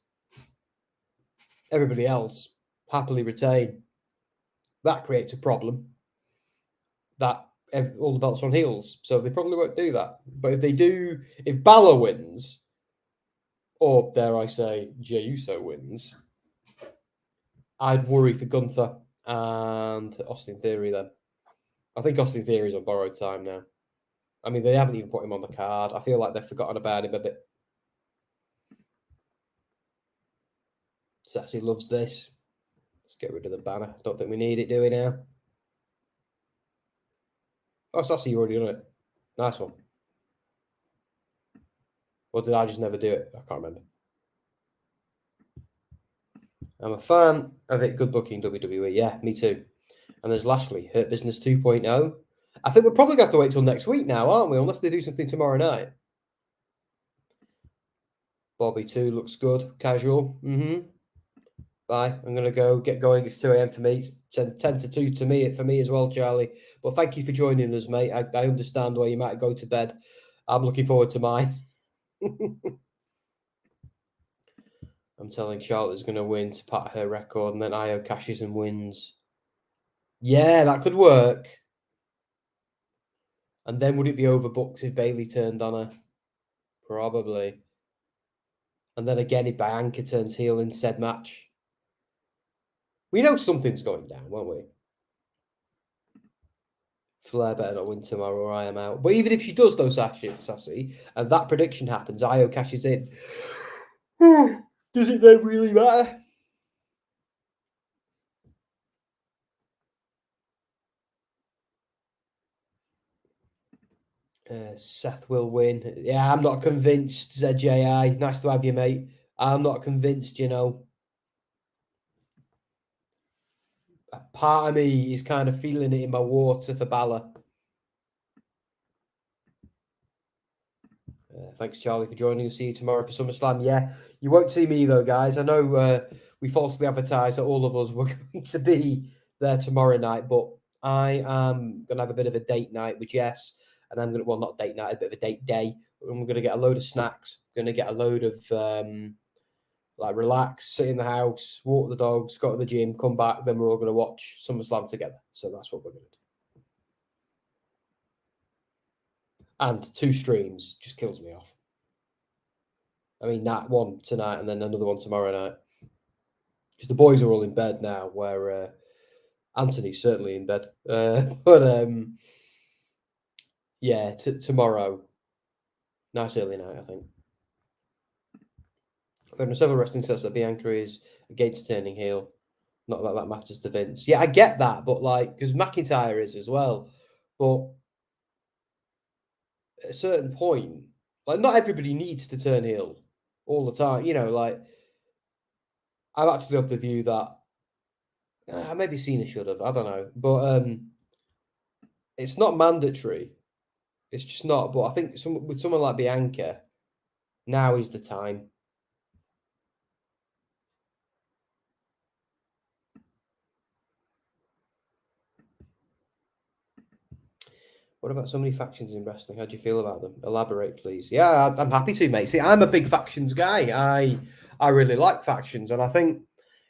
Everybody else happily retain. That creates a problem. That all the belts are on heels. So they probably won't do that. But if they do, if Balor wins, or dare I say, Jey Uso wins, I'd worry for Gunther and Austin Theory then. I think Austin Theory's on borrowed time now. I mean, they haven't even put him on the card. I feel like they've forgotten about him a bit. Sassy loves this. Let's get rid of the banner. Don't think we need it, do we now? Oh, Sassy, you already done it. Nice one. Or did I just never do it? I can't remember. I'm a fan of it. Good booking, WWE. Yeah, me too. And there's Lashley, Hurt Business 2.0. I think we're probably going to have to wait till next week now, aren't we? Unless they do something tomorrow night. Bobby 2 looks good. Casual. Bye. I'm going to get going. It's 2 a.m. for me. It's 10 to 2 to me, for me as well, Charlie. But thank you for joining us, mate. I understand why you might go to bed. I'm looking forward to mine. I'm telling Charlotte's going to win to pat her record, and then Io cashes and wins. Yeah, that could work. And then would it be overbooked if Bailey turned on her? Probably. And then again, if Bianca turns heel in said match. We know something's going down, won't we? Flair better not win tomorrow or I am out. But even if she does, though, Sassy, and that prediction happens, Io cashes in. Does it then really matter? Seth will win. Yeah, I'm not convinced, ZJI. Nice to have you, mate. I'm not convinced, you know. A part of me is kind of feeling it in my water for Balor. Thanks, Charlie, for joining us. See you tomorrow for SummerSlam. Yeah, you won't see me, though, guys. I know we falsely advertised that all of us were going to be there tomorrow night, but I am going to have a bit of a date night with Jess, and I'm going to, well, not date night, a bit of a date day. And we're going to get a load of snacks, going to get a load of, like, relax, sit in the house, walk the dogs, go to the gym, come back, then we're all going to watch SummerSlam together. So that's what we're going to do. And 2 streams just kills me off. I mean, that one tonight and then another one tomorrow night. Because the boys are all in bed now, where Anthony's certainly in bed. But yeah, tomorrow, nice early night, I think. There are several wrestling sets that Bianca is against turning heel. Not that that matters to Vince. Yeah, I get that, but like, because McIntyre is as well. But at a certain point, like, not everybody needs to turn heel all the time. You know, like, I'm actually of the view that maybe Cena should have. I don't know, but it's not mandatory. It's just not. But I think with someone like Bianca, now is the time. What about so many factions in wrestling? How do you feel about them? Elaborate, please. Yeah, I'm happy to, mate. See, I'm a big factions guy. I really like factions, and I think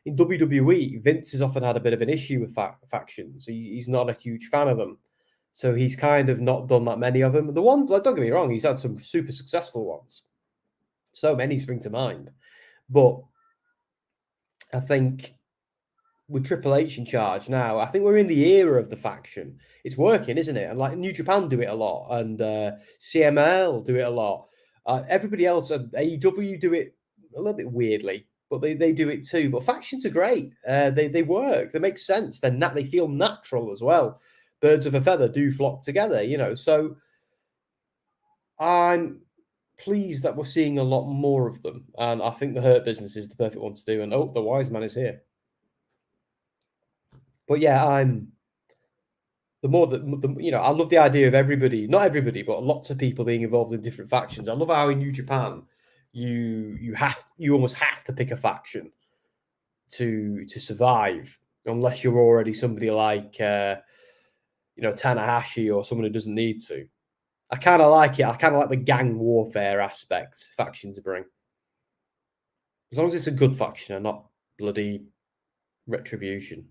in WWE, Vince has often had a bit of an issue with factions. He's not a huge fan of them, so he's kind of not done that many of them. The ones, like, don't get me wrong, he's had some super successful ones. So many spring to mind, but I think with Triple H in charge now, I think we're in the era of the faction. It's working, isn't it? And like New Japan do it a lot, and CML do it a lot. Everybody else, AEW do it a little bit weirdly, but they do it too. But factions are great. They work. They make sense. They feel natural as well. Birds of a feather do flock together, you know. So I'm pleased that we're seeing a lot more of them, and I think the Hurt Business is the perfect one to do. And the Wise Man is here. But yeah, the more that you know, I love the idea of everybody, not everybody, but lots of people being involved in different factions. I love how in New Japan you almost have to pick a faction to survive, unless you're already somebody like Tanahashi or someone who doesn't need to. I kind of like it. I kind of like the gang warfare aspect factions bring, as long as it's a good faction and not bloody retribution.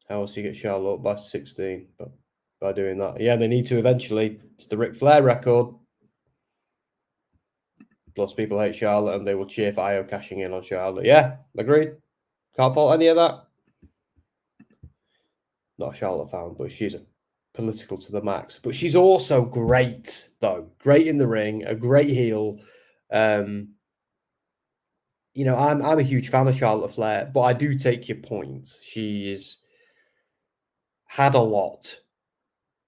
How else do you get Charlotte by 16? But by doing that. Yeah, they need to eventually. It's the Ric Flair record. Plus, people hate Charlotte and they will cheer for Io cashing in on Charlotte. Yeah, agreed. Can't fault any of that. Not a Charlotte fan, but she's political to the max. But she's also great, though. Great in the ring, a great heel. I'm a huge fan of Charlotte Flair, but I do take your point. She's had a lot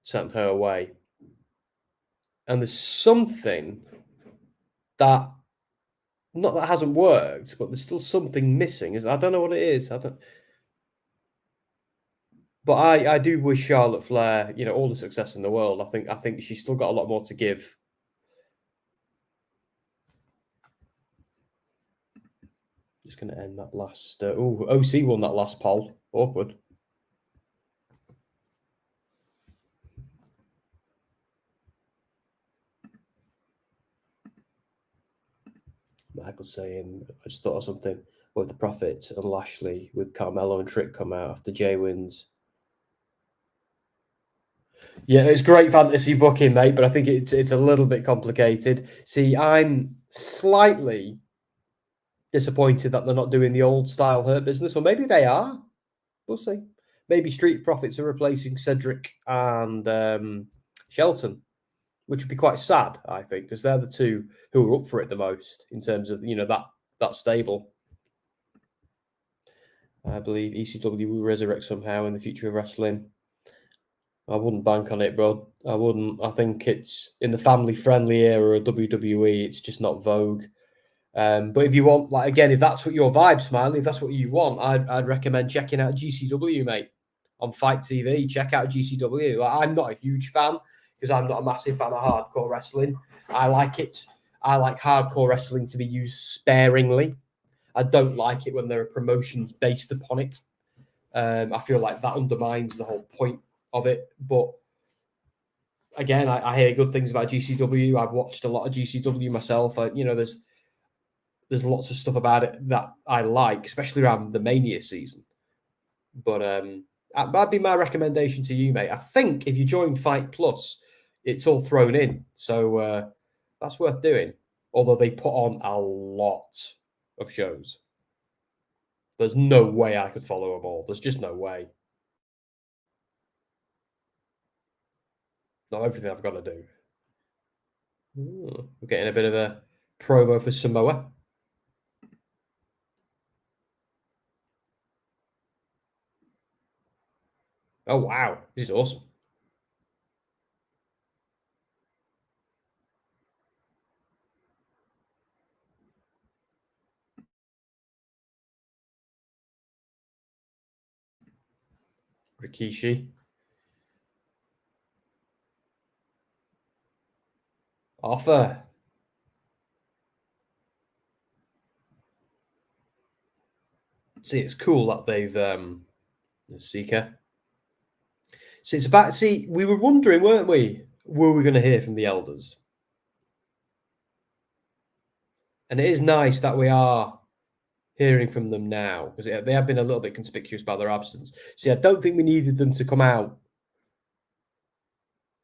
sent her way. And there's something that not that it hasn't worked, but there's still something missing. I don't know what it is. I don't. But I do wish Charlotte Flair, all the success in the world. I think she's still got a lot more to give. Just going to end that last. OC won that last poll. Awkward. Michael's saying, I just thought of something. With the Prophet and Lashley with Carmelo and Trick come out after Jey wins. Yeah, it's great fantasy booking, mate, but I think it's a little bit complicated. See, I'm slightly disappointed that they're not doing the old style Hurt Business, or maybe they are. We'll see. Maybe Street Profits are replacing Cedric and Shelton, which would be quite sad, I think, because they're the two who are up for it the most in terms of that stable. I believe ECW will resurrect somehow in the future of wrestling. I wouldn't bank on it, bro. I wouldn't. I think it's in the family-friendly era of WWE. It's just not vogue. But if you want, if that's what your vibe, Smiley, if that's what you want, I'd recommend checking out GCW, mate, on Fight TV. Check out GCW. I'm not a huge fan because I'm not a massive fan of hardcore wrestling. I like it. I like hardcore wrestling to be used sparingly. I don't like it when there are promotions based upon it. I feel like that undermines the whole point of it. But again, I hear good things about GCW. I've watched a lot of GCW myself. There's lots of stuff about it that I like, especially around the Mania season. But that'd be my recommendation to you, mate. I think if you join Fight Plus, it's all thrown in. So that's worth doing. Although they put on a lot of shows. There's no way I could follow them all. There's just no way. Not everything I've got to do. We're getting a bit of a promo for Samoa. Oh, wow. This is awesome. Rikishi. Offer. See, it's cool that they've the Seeker. See, it's about. See, we were wondering, weren't we? Were we going to hear from the elders? And it is nice that we are hearing from them now because they have been a little bit conspicuous by their absence. See, I don't think we needed them to come out.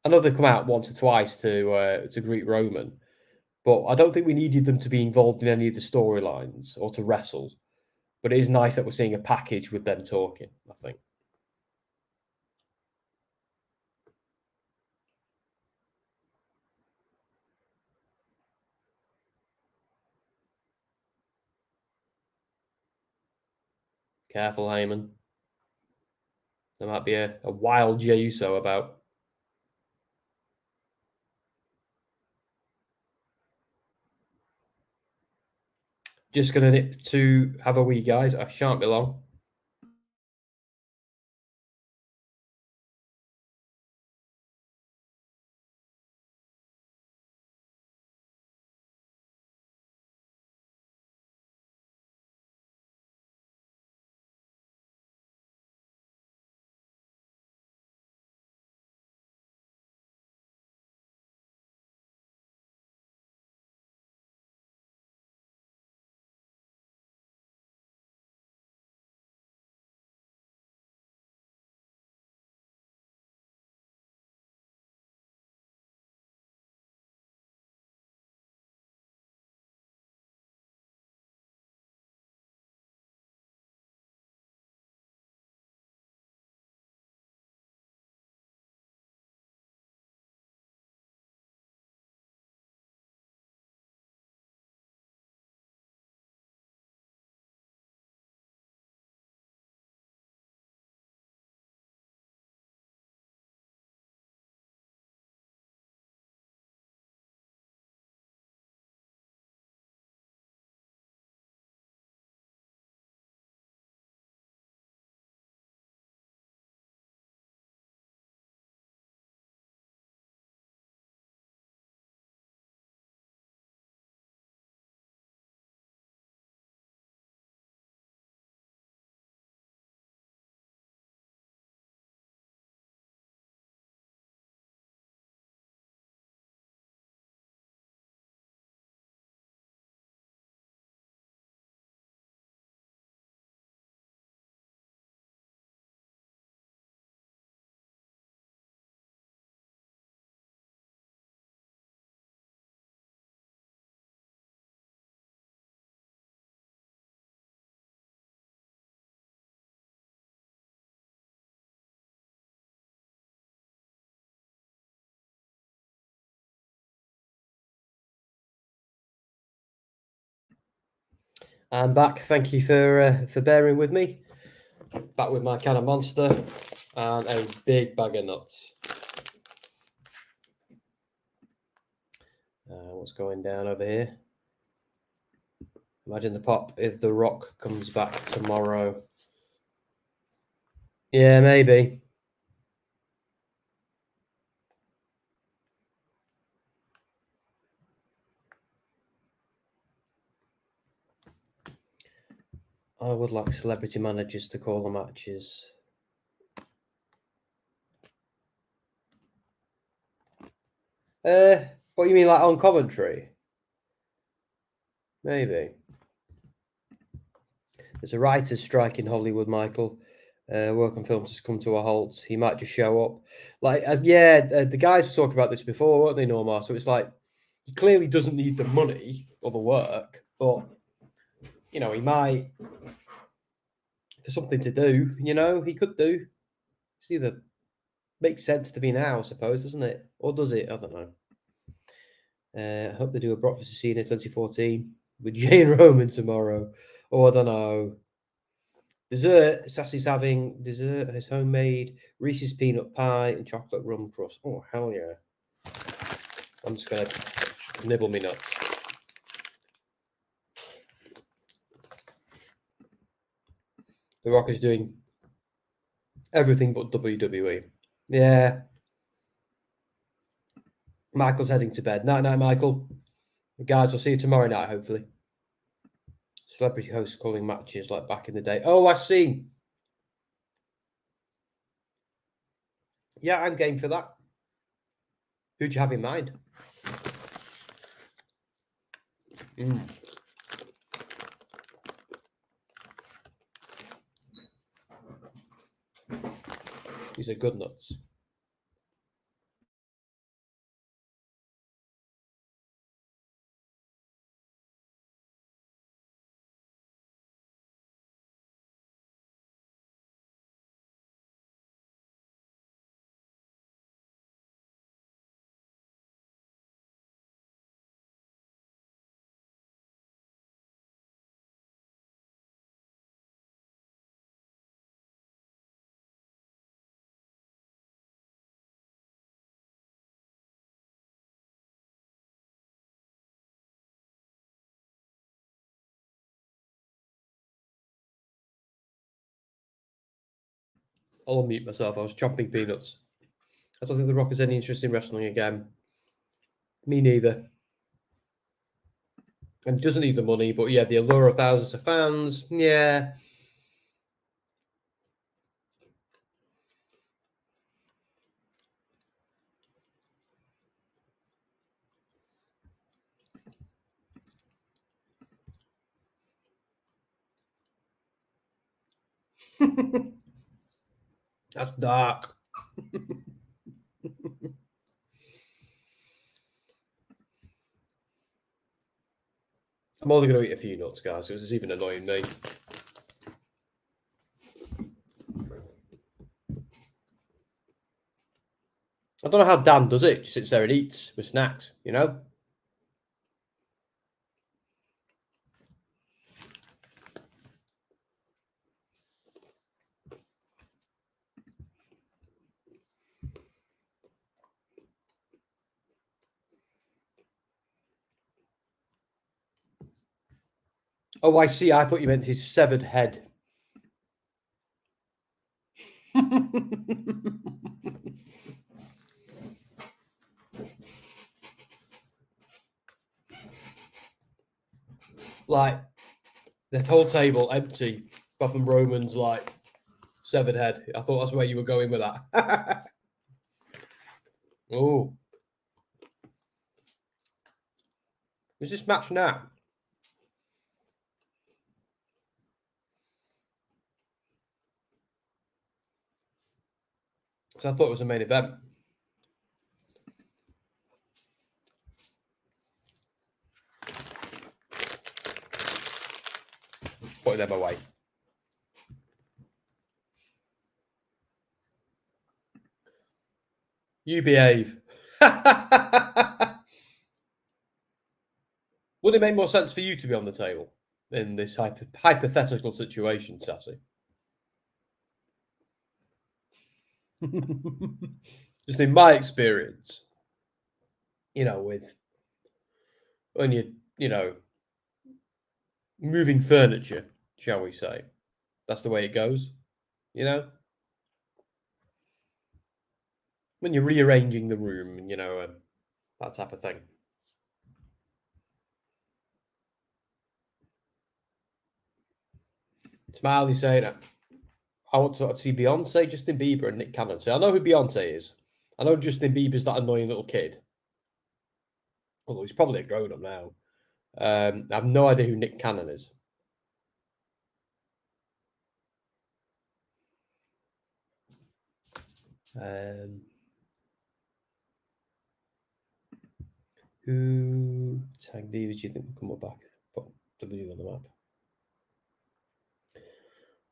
I know they've come out once or twice to greet Roman, but I don't think we needed them to be involved in any of the storylines or to wrestle. But it is nice that we're seeing a package with them talking, I think. Careful, Heyman. There might be a wild Jey Uso about. Just going to nip to have a wee, guys. I shan't be long. I'm back. Thank you for bearing with me. Back with my can of Monster and a big bag of nuts. What's going down over here? Imagine the pop if The Rock comes back tomorrow. Yeah, maybe. I would like celebrity managers to call the matches. What you mean, like on commentary? Maybe. There's a writer's strike in Hollywood, Michael. Work on films has come to a halt. He might just show up. The guys were talking about this before, weren't they, Normar? So it's like he clearly doesn't need the money or the work, but he might for something to do. He could do. It's either makes sense to me now, I suppose, doesn't it? Or does it? I don't know. I hope they do a Brock vs. Cena 2014 with Jey and Roman tomorrow. Oh, I don't know. Dessert. Sassy's having dessert. His homemade Reese's peanut pie and chocolate rum crust. Oh, hell yeah. I'm just going to nibble me nuts. The Rock is doing everything but WWE. Yeah. Michael's heading to bed. Night, Michael. Guys, I'll see you tomorrow night, hopefully. Celebrity hosts calling matches like back in the day. Oh, I see. Yeah, I'm game for that. Who'd you have in mind? These are good nuts. I'll unmute myself. I was chomping peanuts. I don't think The Rock has any interest in wrestling again. Me neither. And he doesn't need the money, but yeah, the allure of thousands of fans. Yeah. That's dark. I'm only going to eat a few nuts, guys, because it's even annoying me. I don't know how Dan does it. He sits there and eats with snacks, Oh, I see. I thought you meant his severed head. Like, the whole table empty. Bob and Roman's, severed head. I thought that's where you were going with that. Oh. Is this match now? Because I thought it was a main event. Putting them away. You behave. Would it make more sense for you to be on the table? in this hypothetical situation, Sassy. Just in my experience, with when you moving furniture, shall we say, that's the way it goes, when you're rearranging the room, that type of thing. Smiley saying, I want to see Beyonce, Justin Bieber, and Nick Cannon. So I know who Beyonce is. I know Justin Bieber's that annoying little kid. Although he's probably a grown-up now. I have no idea who Nick Cannon is. Who tag divas do you think will come back? Put W on the map.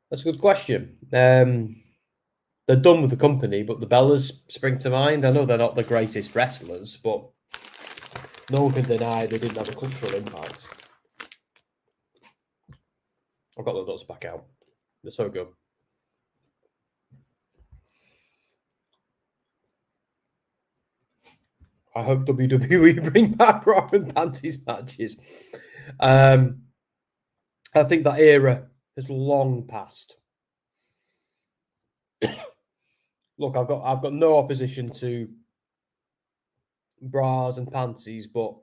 That's a good question. They're done with the company, but the Bellas spring to mind. I know they're not the greatest wrestlers, but no one can deny they didn't have a cultural impact. I've got the nuts back out. They're so good. I hope WWE bring back bra and panties matches. I think that era has long passed. Look, I've got no opposition to bras and panties, but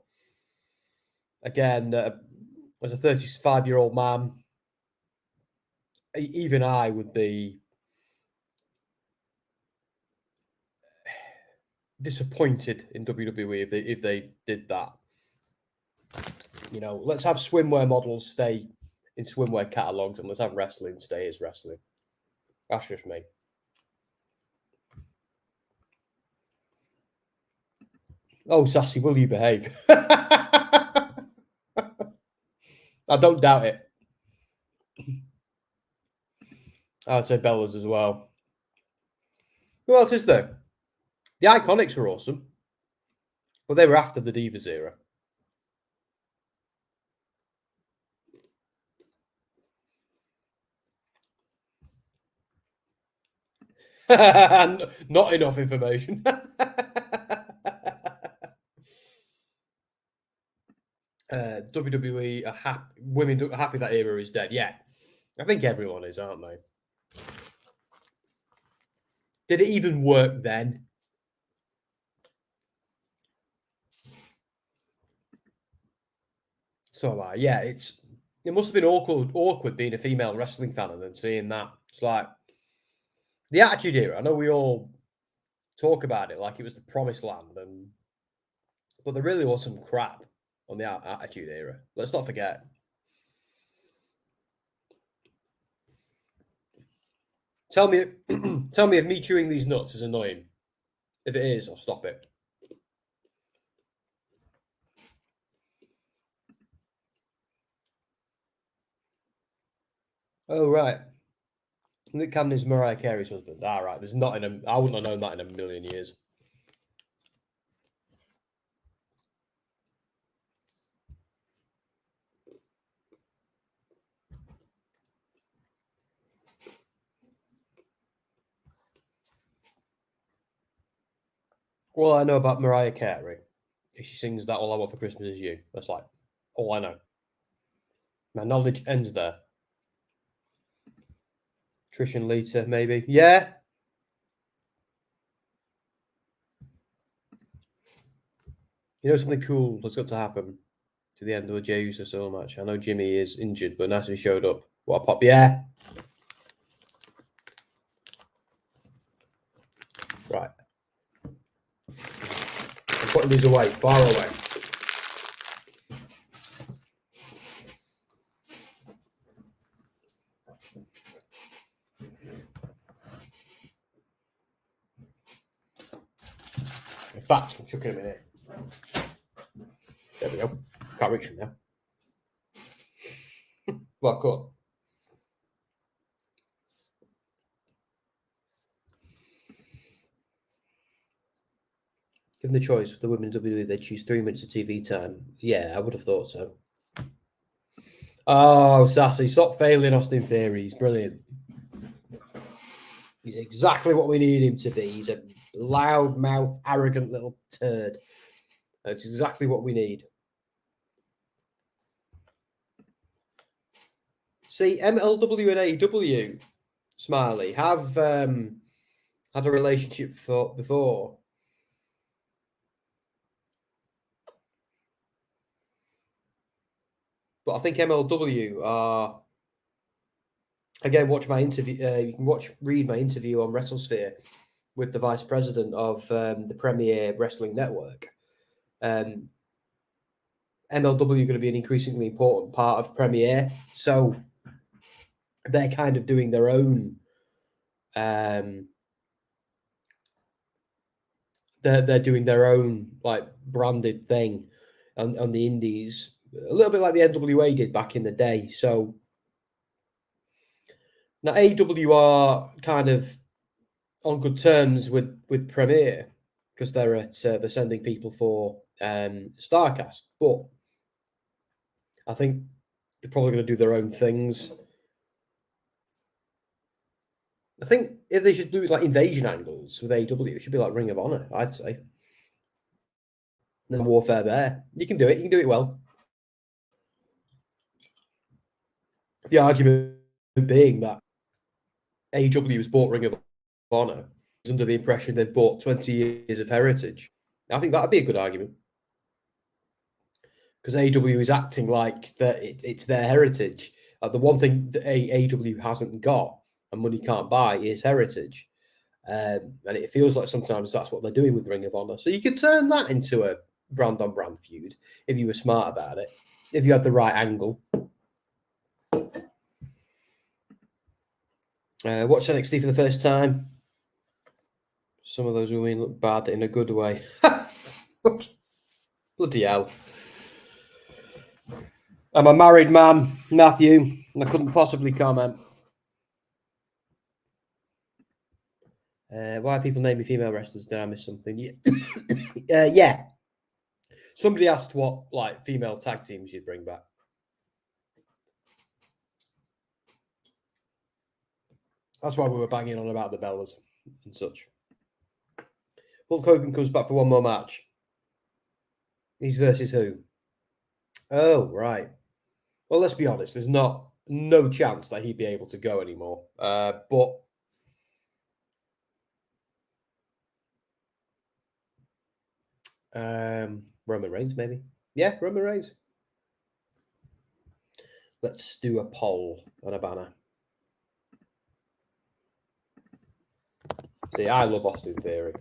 again, as a 35-year-old man, even I would be disappointed in WWE if they did that. Let's have swimwear models stay in swimwear catalogs, and let's have wrestling stay as wrestling. That's just me. Oh, Sassy, will you behave? I don't doubt it. I'd say Bellas as well. Who else is there? The Iconics were awesome, but they were after the Divas era. Not enough information. WWE are happy. Women are happy that era is dead. Yeah, I think everyone is, aren't they? Did it even work then? So yeah, it must have been awkward being a female wrestling fan and then seeing that. It's like the Attitude Era. I know we all talk about it like it was the promised land, but there really was some crap on the Attitude Era. Let's not forget. Tell me if me chewing these nuts is annoying. If it is, I'll stop it. Oh, right. Nick Cannon is Mariah Carey's husband. All right. I wouldn't have known that in a million years. All I know about Mariah Carey is she sings that All I Want for Christmas Is You. That's like all I know. My knowledge ends there. Trish and Lita, maybe. Yeah. Something cool that's got to happen to the end of a Jey Uso solo match. I know Jimmy is injured, but nice he showed up. What a pop. Yeah. Right. I'm putting these away, far away. In fact, I'm chucking them in here. There we go. Can't reach them now. Well, cool. Given the choice for the women in WWE, they choose 3 minutes of TV time. Yeah, I would have thought so. Oh, Sassy, stop failing Austin Theory. He's brilliant. He's exactly what we need him to be. He's a loud-mouthed, arrogant little turd. That's exactly what we need. See, MLW and AEW, Smiley, have had a relationship before. But I think MLW are... Again, watch my interview. You can read my interview on WrestleSphere with the vice president of the Premier Wrestling Network. MLW going to be an increasingly important part of Premier, so they're kind of doing their own. They're doing their own like branded thing on the indies, a little bit like the NWA did back in the day. So now AEW are kind of on good terms with Premier because they're sending people for Starcast, but I think they're probably going to do their own things. I think if they should do like invasion angles with AEW, it should be like Ring of Honor, I'd say. There's warfare there. You can do it. You can do it well. The argument being that AEW has bought Ring of Honor is under the impression they've bought 20 years of heritage. I think that would be a good argument. Because AEW is acting like that it's their heritage. The one thing that AEW hasn't got and money can't buy is heritage. And it feels like sometimes that's what they're doing with Ring of Honor. So you could turn that into a brand-on-brand feud if you were smart about it, if you had the right angle. Watch NXT for the first time. Some of those women look bad in a good way. Bloody hell. I'm a married man, Matthew, and I couldn't possibly comment. Why are people naming female wrestlers? Did I miss something? Yeah. Yeah. Somebody asked what like female tag teams you'd bring back. That's why we were banging on about the Bellas and such. Hulk Hogan comes back for one more match. He's versus who? Oh, right. Well, let's be honest. There's no chance that he'd be able to go anymore. But Roman Reigns, maybe. Yeah, Roman Reigns. Let's do a poll on a banner. See, I love Austin Theory.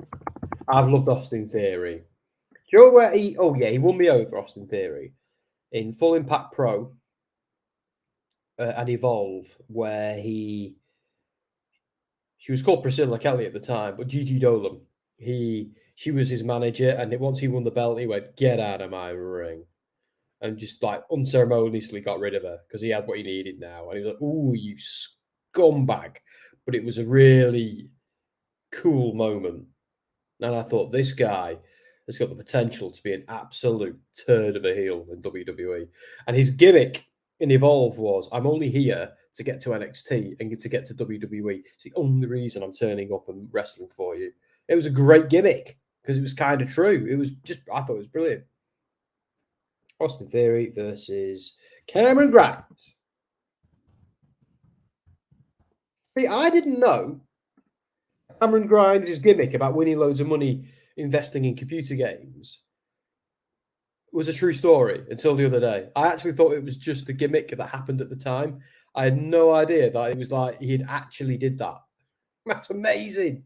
I've loved Austin Theory. Do you know where he... Oh, yeah, he won me over, Austin Theory, in Full Impact Pro and Evolve, where she was called Priscilla Kelly at the time, but Gigi Dolan, she was his manager, and once he won the belt, he went, "Get out of my ring," and just like unceremoniously got rid of her because he had what he needed now. And he was like, "Ooh, you scumbag!" But it was a really cool moment, and I thought this guy has got the potential to be an absolute turd of a heel in WWE. And his gimmick in Evolve was, "I'm only here to get to NXT and to get to WWE. It's the only reason I'm turning up and wrestling for you." It was a great gimmick because it was kind of true. It was just, I thought it was brilliant. Austin Theory versus Cameron Grimes. I didn't know Cameron Grimes' gimmick about winning loads of money investing in computer games was a true story until the other day. I actually thought it was just a gimmick that happened at the time. I had no idea that it was like he had actually did that. That's amazing.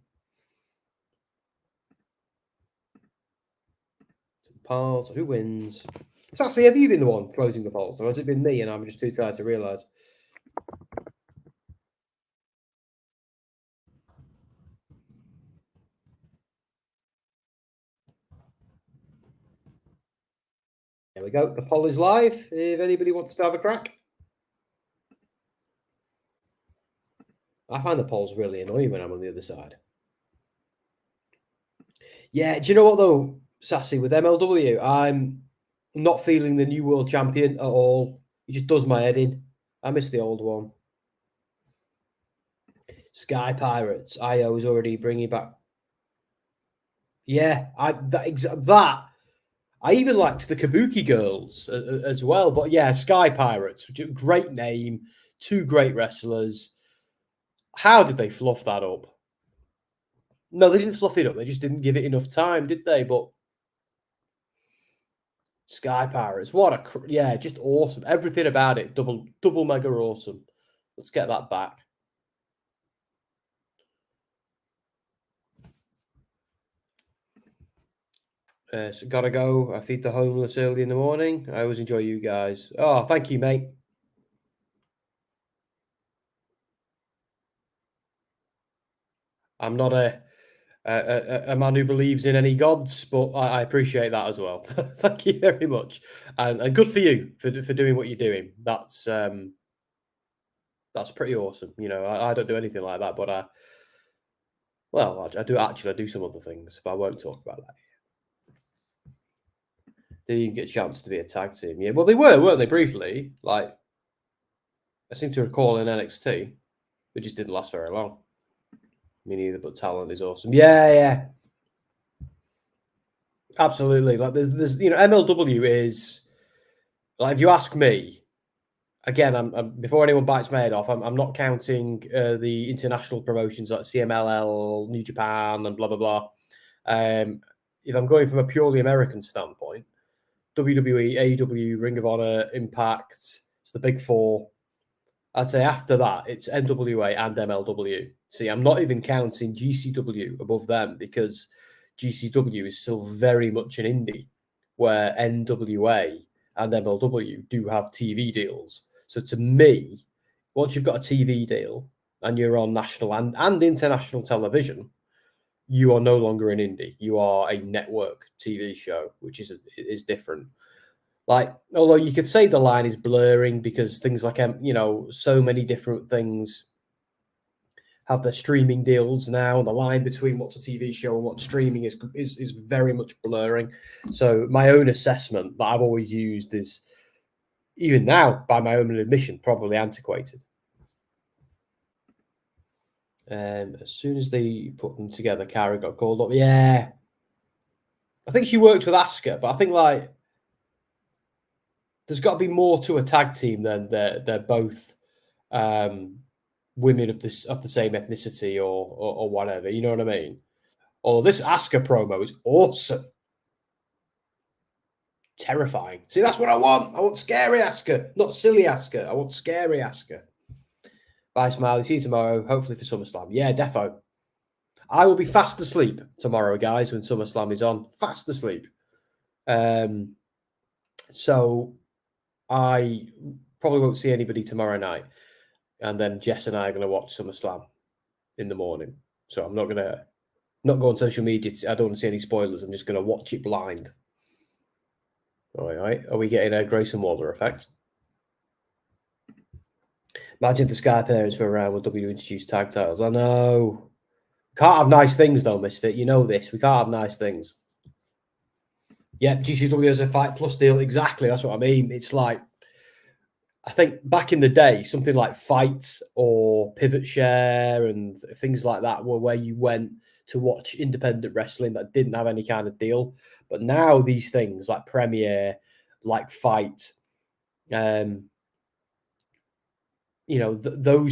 Polls. Who wins? Sassy, have you been the one closing the polls, or has it been me and I'm just too tired to realise? There we go. The poll is live. If anybody wants to have a crack. I find the polls really annoying when I'm on the other side. Yeah, do you know what though, Sassy, with MLW, I'm not feeling the new world champion at all. It just does my head in. I miss the old one. Sky Pirates. IO is already bringing back. Yeah, that. I even liked the Kabuki Girls as well. But yeah, Sky Pirates, great name, two great wrestlers. How did they fluff that up? No, they didn't fluff it up. They just didn't give it enough time, did they? But Sky Pirates, what a just awesome. Everything about it, double mega awesome. Let's get that back. So gotta go. I feed the homeless early in the morning. I always enjoy you guys. Oh, thank you, mate. I'm not a man who believes in any gods, but I appreciate that as well. Thank you very much, and good for you for doing what you're doing. That's pretty awesome. You know, I don't do anything like that, but I do some other things, but I won't talk about that. They didn't get a chance to be a tag team. Yeah, well, they weren't they? Briefly, like I seem to recall in NXT, it just didn't last very long. Me neither, but talent is awesome. Yeah. Absolutely. Like there's MLW is like, if you ask me, again, I'm before anyone bites my head off, I'm not counting the international promotions like CMLL, New Japan, and blah blah blah. If I'm going from a purely American standpoint, WWE, AEW, Ring of Honor, Impact, it's the big four. I'd say after that, it's NWA and MLW. See, I'm not even counting GCW above them because GCW is still very much an indie, where NWA and MLW do have TV deals. So to me, once you've got a TV deal and you're on national and international television, you are no longer an indie. You are a network TV show, which is different. Like, although you could say the line is blurring because things like so many different things have their streaming deals now, and the line between what's a TV show and what's streaming is very much blurring. So my own assessment that I've always used is, even now, by my own admission, probably antiquated. As soon as they put them together, Kara got called up. Yeah, I think she worked with Asuka, but I think like there's got to be more to a tag team than they're both women of the same ethnicity or whatever. You know what I mean? Oh, this Asuka promo is awesome. Terrifying. See, that's what I want. I want scary Asuka, not silly Asuka. I want scary Asuka. Bye, Smiley. See you tomorrow, hopefully for SummerSlam. Yeah, defo. I will be fast asleep tomorrow, guys, when SummerSlam is on. Fast asleep. So I probably won't see anybody tomorrow night. And then Jess and I are going to watch SummerSlam in the morning. So I'm not go on social media. I don't want to see any spoilers. I'm just going to watch it blind. All right. Are we getting a Grayson Waller effect? Imagine if the Sky Parents were around when W introduced tag titles. I know. Can't have nice things though, Misfit. You know this. We can't have nice things. Yeah, GCW has a Fight Plus deal. Exactly. That's what I mean. It's like, I think back in the day, something like Fight or Pivot Share and things like that were where you went to watch independent wrestling that didn't have any kind of deal. But now these things like Premiere, like Fight, those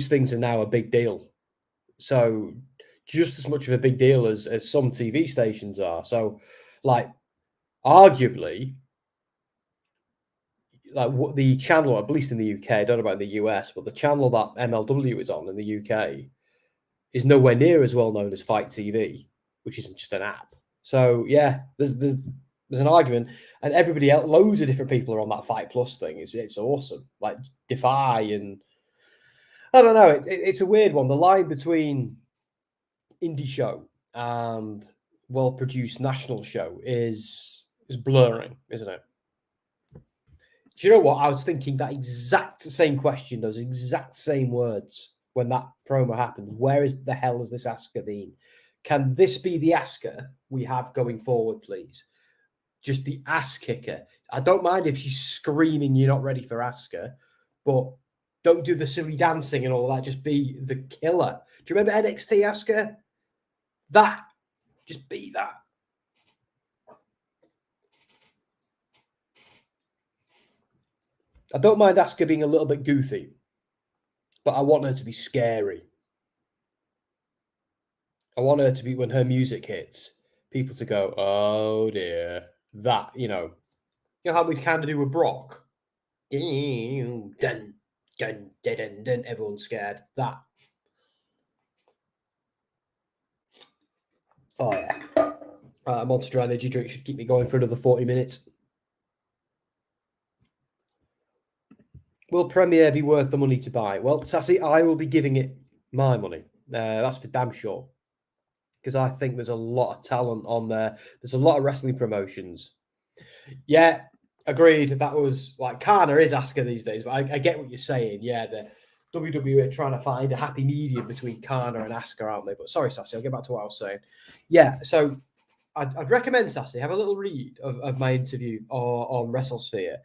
things are now a big deal. So just as much of a big deal as some TV stations are. So, like, arguably, like what the channel, at least in the UK, I don't know about in the US, but the channel that MLW is on in the UK is nowhere near as well known as Fight TV, which isn't just an app. So yeah, there's an argument, and everybody else, loads of different people are on that Fight Plus thing. It's awesome, like Defy, and I don't know. It's a weird one. The line between indie show and well-produced national show is blurring, isn't it? Do you know what? I was thinking that exact same question, those exact same words when that promo happened. Where is the hell has this Asuka been? Can this be the Asuka we have going forward, please? Just the ass kicker. I don't mind if she's screaming you're not ready for Asuka, but don't do the silly dancing and all that. Just be the killer. Do you remember NXT, Asuka? That. Just be that. I don't mind Asuka being a little bit goofy, but I want her to be scary. I want her to be, when her music hits, people to go, oh dear. That, you know how we kind of do with Brock? Dun, dun, dun, dun, dun, everyone's scared. That. Oh, yeah. Monster Energy drink should keep me going for another 40 minutes. Will Premiere be worth the money to buy? Well, Sassy, I will be giving it my money. That's for damn sure. Because I think there's a lot of talent on there. There's a lot of wrestling promotions. Yeah, agreed. That was like Kana is Asuka these days, but I get what you're saying. Yeah, the WWE are trying to find a happy medium between Kana and Asuka, aren't they? But sorry, Sassy, I'll get back to what I was saying. Yeah, so I'd recommend, Sassy, have a little read of my interview on WrestleSphere.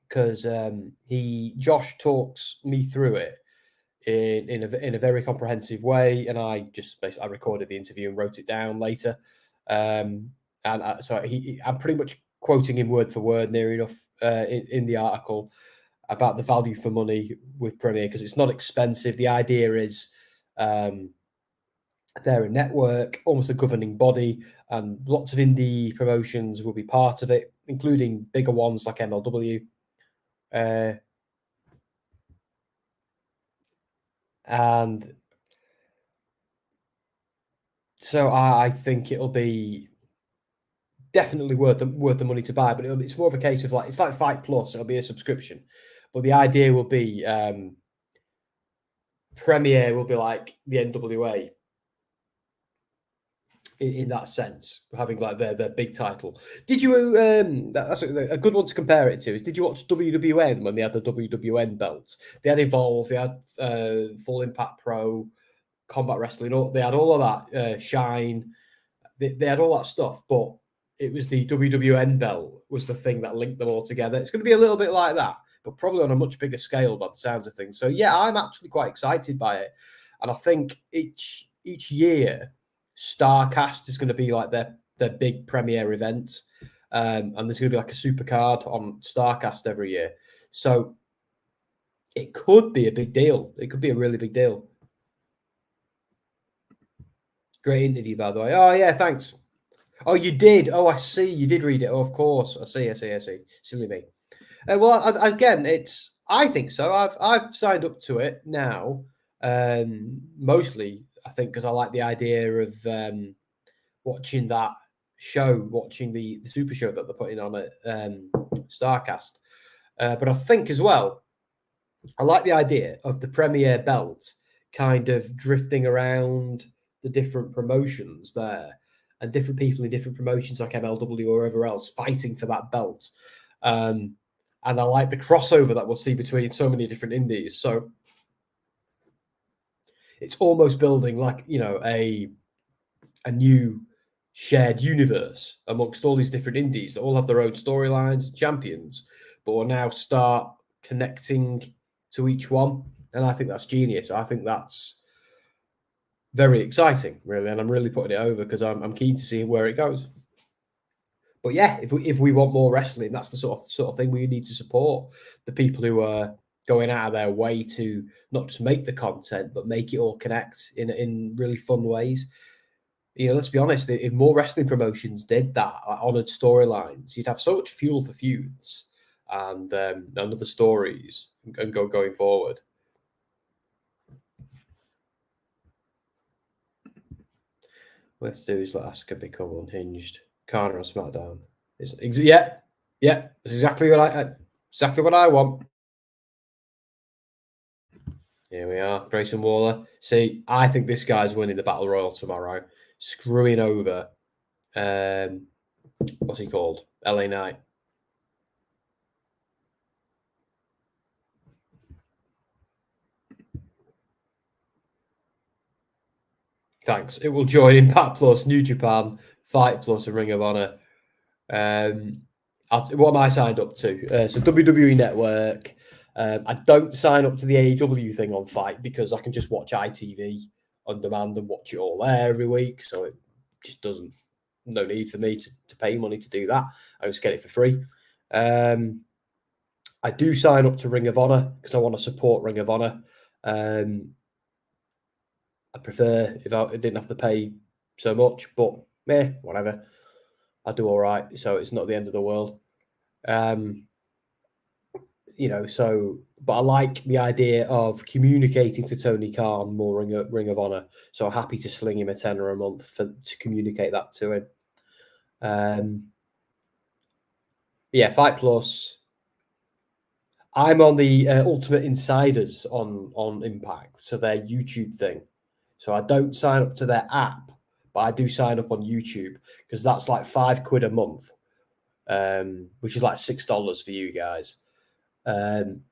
Because Josh talks me through it in a very comprehensive way, and I just basically recorded the interview and wrote it down later. So I'm pretty much quoting him word for word, near enough, in the article about the value for money with Premier, because it's not expensive. The idea is they're a network, almost a governing body, and lots of indie promotions will be part of it, including bigger ones like MLW. And so I think it'll be definitely worth the money to buy, but it's more of a case of it's like Fight Plus. It'll be a subscription, but the idea will be Premiere will be like the NWA in that sense, having like their big title. Did you? That's a good one to compare it to. Did you watch WWN when they had the WWN belt? They had Evolve. They had Full Impact Pro, Combat Wrestling. They had all of that. Shine. They had all that stuff, but it was the WWN belt was the thing that linked them all together. It's going to be a little bit like that, but probably on a much bigger scale by the sounds of things. So yeah, I'm actually quite excited by it, and I think each year Starcast is going to be like their big premiere event, and there's going to be like a super card on Starcast every year. So it could be a big deal. It could be a really big deal. Great interview, by the way. Oh yeah, thanks. Oh, you did. Oh, I see. You did read it. Oh, of course. I see. Silly me. Well, again, I think so. I've signed up to it now. Mostly, I think, because I like the idea of watching that show, watching the super show that they're putting on at Starcast. But I think as well, I like the idea of the Premier belt kind of drifting around the different promotions there, and different people in different promotions like MLW or wherever else fighting for that belt. And I like the crossover that we'll see between so many different indies. So it's almost building like, a new shared universe amongst all these different indies that all have their own storylines, champions, but will now start connecting to each one. And I think that's genius. I think that's very exciting, really. And I'm really putting it over because I'm keen to see where it goes. But yeah, if we want more wrestling, that's the sort of thing we need to support. The people who are going out of their way to not just make the content, but make it all connect in really fun ways. Let's be honest, if more wrestling promotions did that, honoured storylines, you'd have so much fuel for feuds and other stories and going forward. What we have to do is let Asuka become unhinged. Kana on SmackDown. Yeah. That's exactly what I want. Here we are, Grayson Waller. See, I think this guy's winning the Battle Royal tomorrow, screwing over. What's he called? LA Knight. Thanks. It will join Impact Plus, New Japan, Fight Plus, and Ring of Honor. what am I signed up to? So WWE Network. I don't sign up to the AEW thing on Fight because I can just watch ITV on demand and watch it all there every week. So it just doesn't. No need for me to pay money to do that. I just get it for free. I do sign up to Ring of Honor because I want to support Ring of Honor. I prefer if I didn't have to pay so much, but whatever. I do all right, so it's not the end of the world. But I like the idea of communicating to Tony Khan more Ring of Honor. So I'm happy to sling him a tenner a month to communicate that to him. Fight Plus. I'm on the Ultimate Insiders on Impact, so their YouTube thing. So I don't sign up to their app, but I do sign up on YouTube because that's like £5 a month, which is like $6 for you guys. And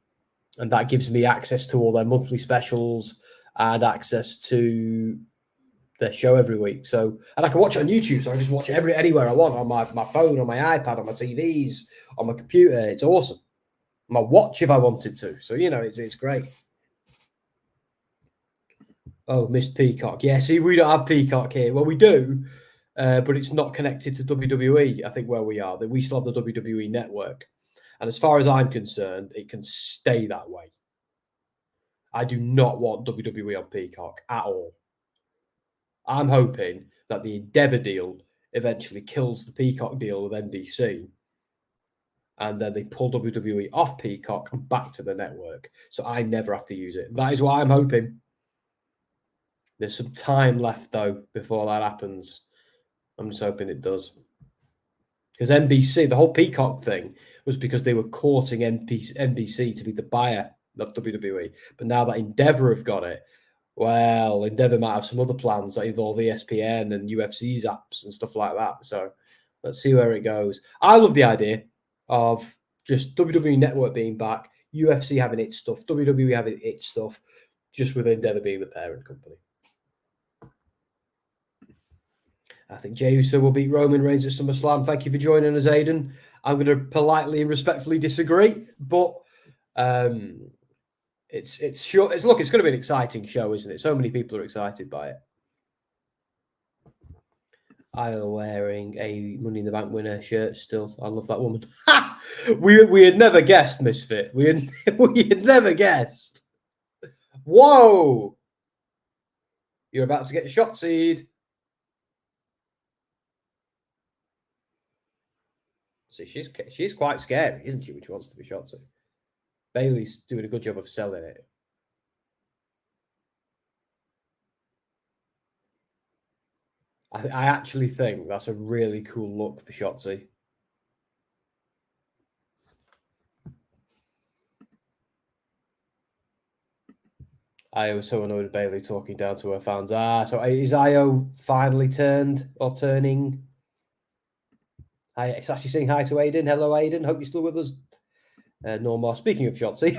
that gives me access to all their monthly specials and access to their show every week. So, and I can watch it on YouTube. So I just watch it anywhere I want on my phone, on my iPad, on my TVs, on my computer. It's awesome. My watch if I wanted to. So, it's great. Oh, missed Peacock. Yeah, see, we don't have Peacock here. Well, we do, but it's not connected to WWE, I think, where we are. We still have the WWE network. And as far as I'm concerned, it can stay that way. I do not want WWE on Peacock at all. I'm hoping that the Endeavour deal eventually kills the Peacock deal with NBC. And then they pull WWE off Peacock and back to the network. So I never have to use it. That is what I'm hoping. There's some time left, though, before that happens. I'm just hoping it does. Because NBC, the whole Peacock thing was because they were courting NBC to be the buyer of WWE. But now that Endeavour have got it, well, Endeavour might have some other plans that involve ESPN and UFC's apps and stuff like that. So let's see where it goes. I love the idea of just WWE Network being back, UFC having its stuff, WWE having its stuff, just with Endeavour being the parent company. I think Jey Uso will beat Roman Reigns at SummerSlam. Thank you for joining us, Aidan. I'm going to politely and respectfully disagree, but it's sure. It's going to be an exciting show, isn't it? So many people are excited by it. I am wearing a Money in the Bank winner shirt still. I love that woman. We had never guessed, Misfit. We had never guessed. Whoa! You're about to get shot seed. See, she's quite scary, isn't she, when she wants to be shot to? Bailey's doing a good job of selling it. I actually think that's a really cool look for Shotzi. I was so annoyed with Bailey talking down to her fans. So is Io finally turned or turning? It's actually saying hi to Aiden. Hello, Aiden. Hope you're still with us. No more. Speaking of Shotzi,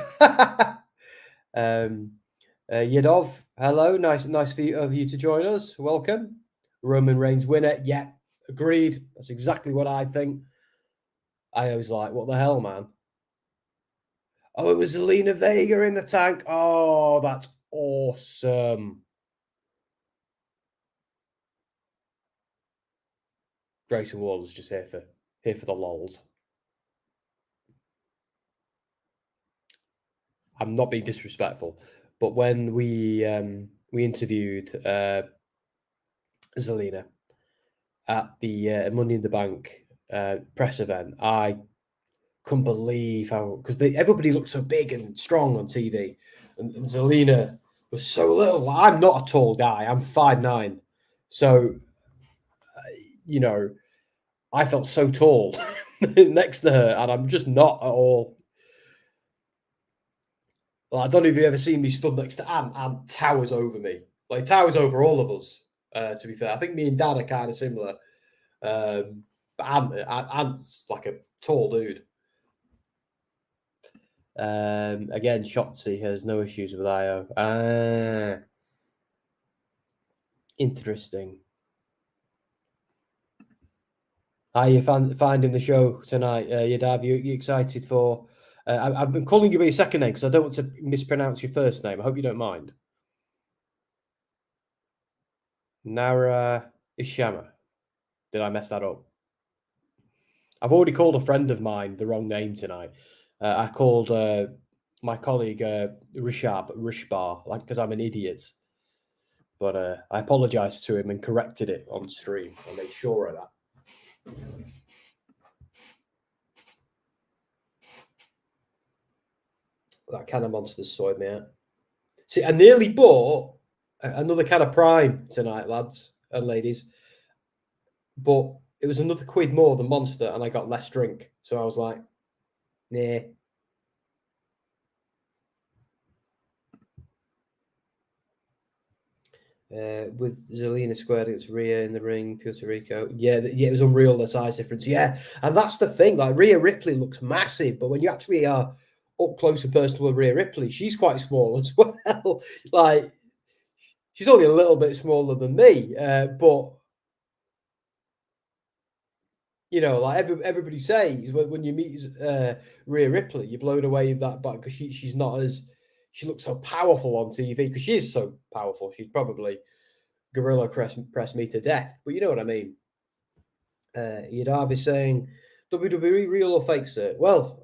Yadov, hello. Nice of you to join us. Welcome. Roman Reigns winner. Yeah, agreed. That's exactly what I think. I was like, what the hell, man? Oh, it was Zelina Vega in the tank. Oh, that's awesome. Grayson Waller's just here for the lols. I'm not being disrespectful, but when we interviewed Zelina at the Money in the Bank press event, I couldn't believe how, because everybody looked so big and strong on TV, and Zelina was so little. I'm not a tall guy. I'm 5'9", so I felt so tall next to her, and I'm just not at all. Well, I don't know if you've ever seen me stood next to Ant. Ant towers over me. Like, towers over all of us, to be fair. I think me and Dan are kind of similar. But Ant's like a tall dude. Again, Shotzi has no issues with Io. Interesting. How are you finding the show tonight, Yadav? You excited for... I've been calling you by your second name because I don't want to mispronounce your first name. I hope you don't mind. Nara Ishama. Did I mess that up? I've already called a friend of mine the wrong name tonight. I called my colleague Rishbar, like, because I'm an idiot. But I apologized to him and corrected it on stream. I made sure of that. That can of Monsters soyed me out. See, I nearly bought another can of Prime tonight, lads and ladies. But it was another quid more than Monster, and I got less drink. So I was like, nah. With Zelina squared against Rhea in the ring, Puerto Rico. Yeah, it was unreal, the size difference. Yeah, and that's the thing. Like, Rhea Ripley looks massive, but when you actually are up close and personal with Rhea Ripley, she's quite small as well. Like, she's only a little bit smaller than me, but you know, like everybody says, when you meet Rhea Ripley, you're blown away with that, but because she's not as, she looks so powerful on TV, because she is so powerful. She's probably gorilla press me to death, but you know what I mean. Yadav is saying, WWE real or fake, sir? Well,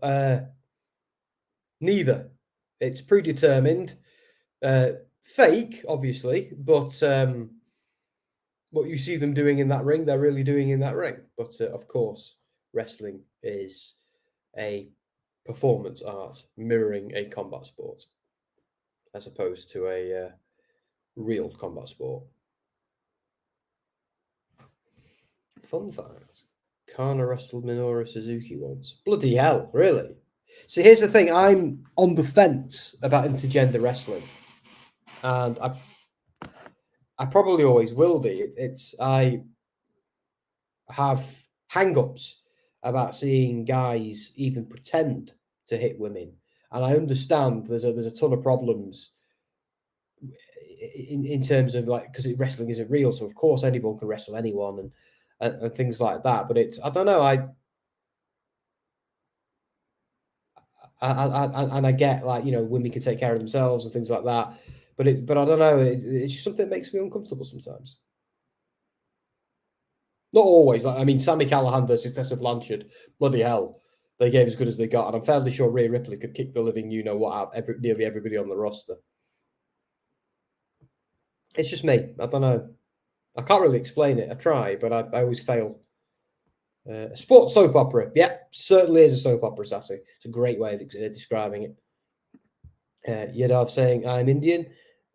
neither. It's predetermined. Fake, obviously, but what you see them doing in that ring, they're really doing in that ring. But of course, wrestling is a performance art mirroring a combat sport, as opposed to a real combat sport. Fun fact: Kana wrestled Minoru Suzuki once. Bloody hell, really? So here's the thing: I'm on the fence about intergender wrestling, and I probably always will be. I have hang-ups about seeing guys even pretend to hit women, and I understand there's a ton of problems in terms of, like, because wrestling isn't real, so of course anyone can wrestle anyone and things like that. But it's, I don't know, I get, like, you know, women can take care of themselves and things like that, but I don't know, it's just something that makes me uncomfortable sometimes. Not always. Like, I mean, Sami Callihan versus Tessa Blanchard, bloody hell, they gave as good as they got, and I'm fairly sure Rhea Ripley could kick the living you know what out of nearly everybody on the roster. It's just me. I don't know. I can't really explain it. I try, but I always fail. A sports soap opera. Yeah, certainly is a soap opera, Sassy. It's a great way of describing it. Yadav saying, I'm Indian.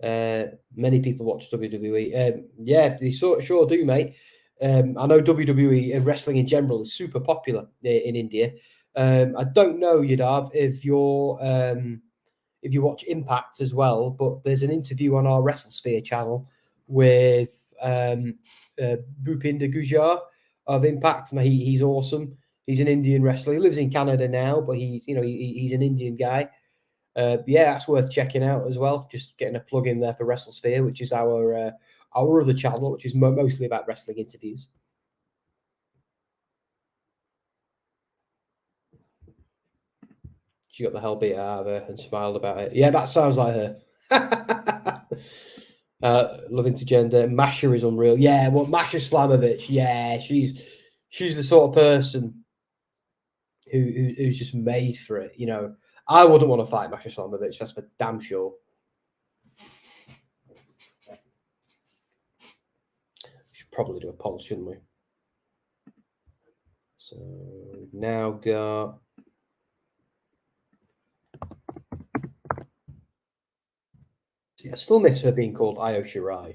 Many people watch WWE. Yeah, they sure do, mate. I know WWE and wrestling in general is super popular in India. I don't know, Yadav, if you watch Impact as well, but there's an interview on our WrestleSphere channel with Bhupinder Gujjar of Impact, and he's awesome. He's an Indian wrestler. He lives in Canada now, but he's an Indian guy. Yeah, that's worth checking out as well. Just getting a plug in there for WrestleSphere, which is our other channel, which is mostly about wrestling interviews. She got the hell beat out of her and smiled about it. Yeah, that sounds like her. Loving to gender. Masha is unreal. Yeah, well, Masha Slamovich. Yeah, she's the sort of person who's just made for it. You know, I wouldn't want to fight Masha Slamovich. That's for damn sure. Should probably do a poll, shouldn't we? So we've now got. See, I still miss her being called Io Shirai.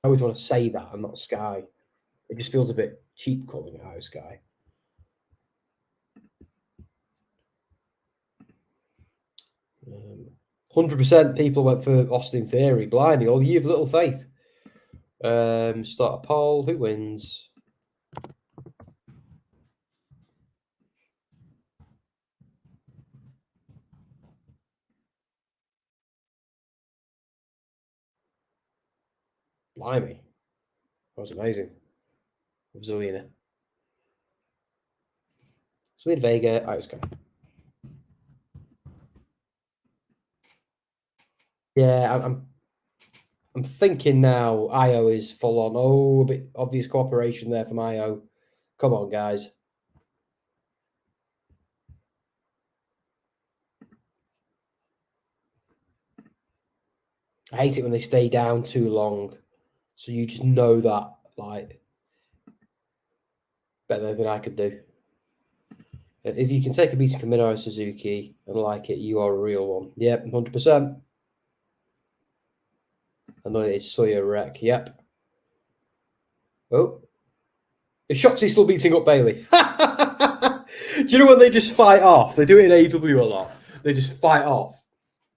I always want to say that and not Sky. It just feels a bit cheap calling it Io Sky. 100% people went for Austin Theory. Blimey, all you have little faith. Start a poll. Who wins? Blimey. That was amazing. Zelina. Zelina Vega, Asuka. Yeah, I'm thinking now IO is full on. Oh, a bit obvious cooperation there from IO. Come on, guys. I hate it when they stay down too long. So you just know that, like, better than I could do. If you can take a beating from Minoru Suzuki and like it, you are a real one. Yep, 100%. I know it's Sawyer Wreck. Yep. Oh. Is Shotzi still beating up Bailey? Do you know when they just fight off? They do it in AEW a lot. They just fight off.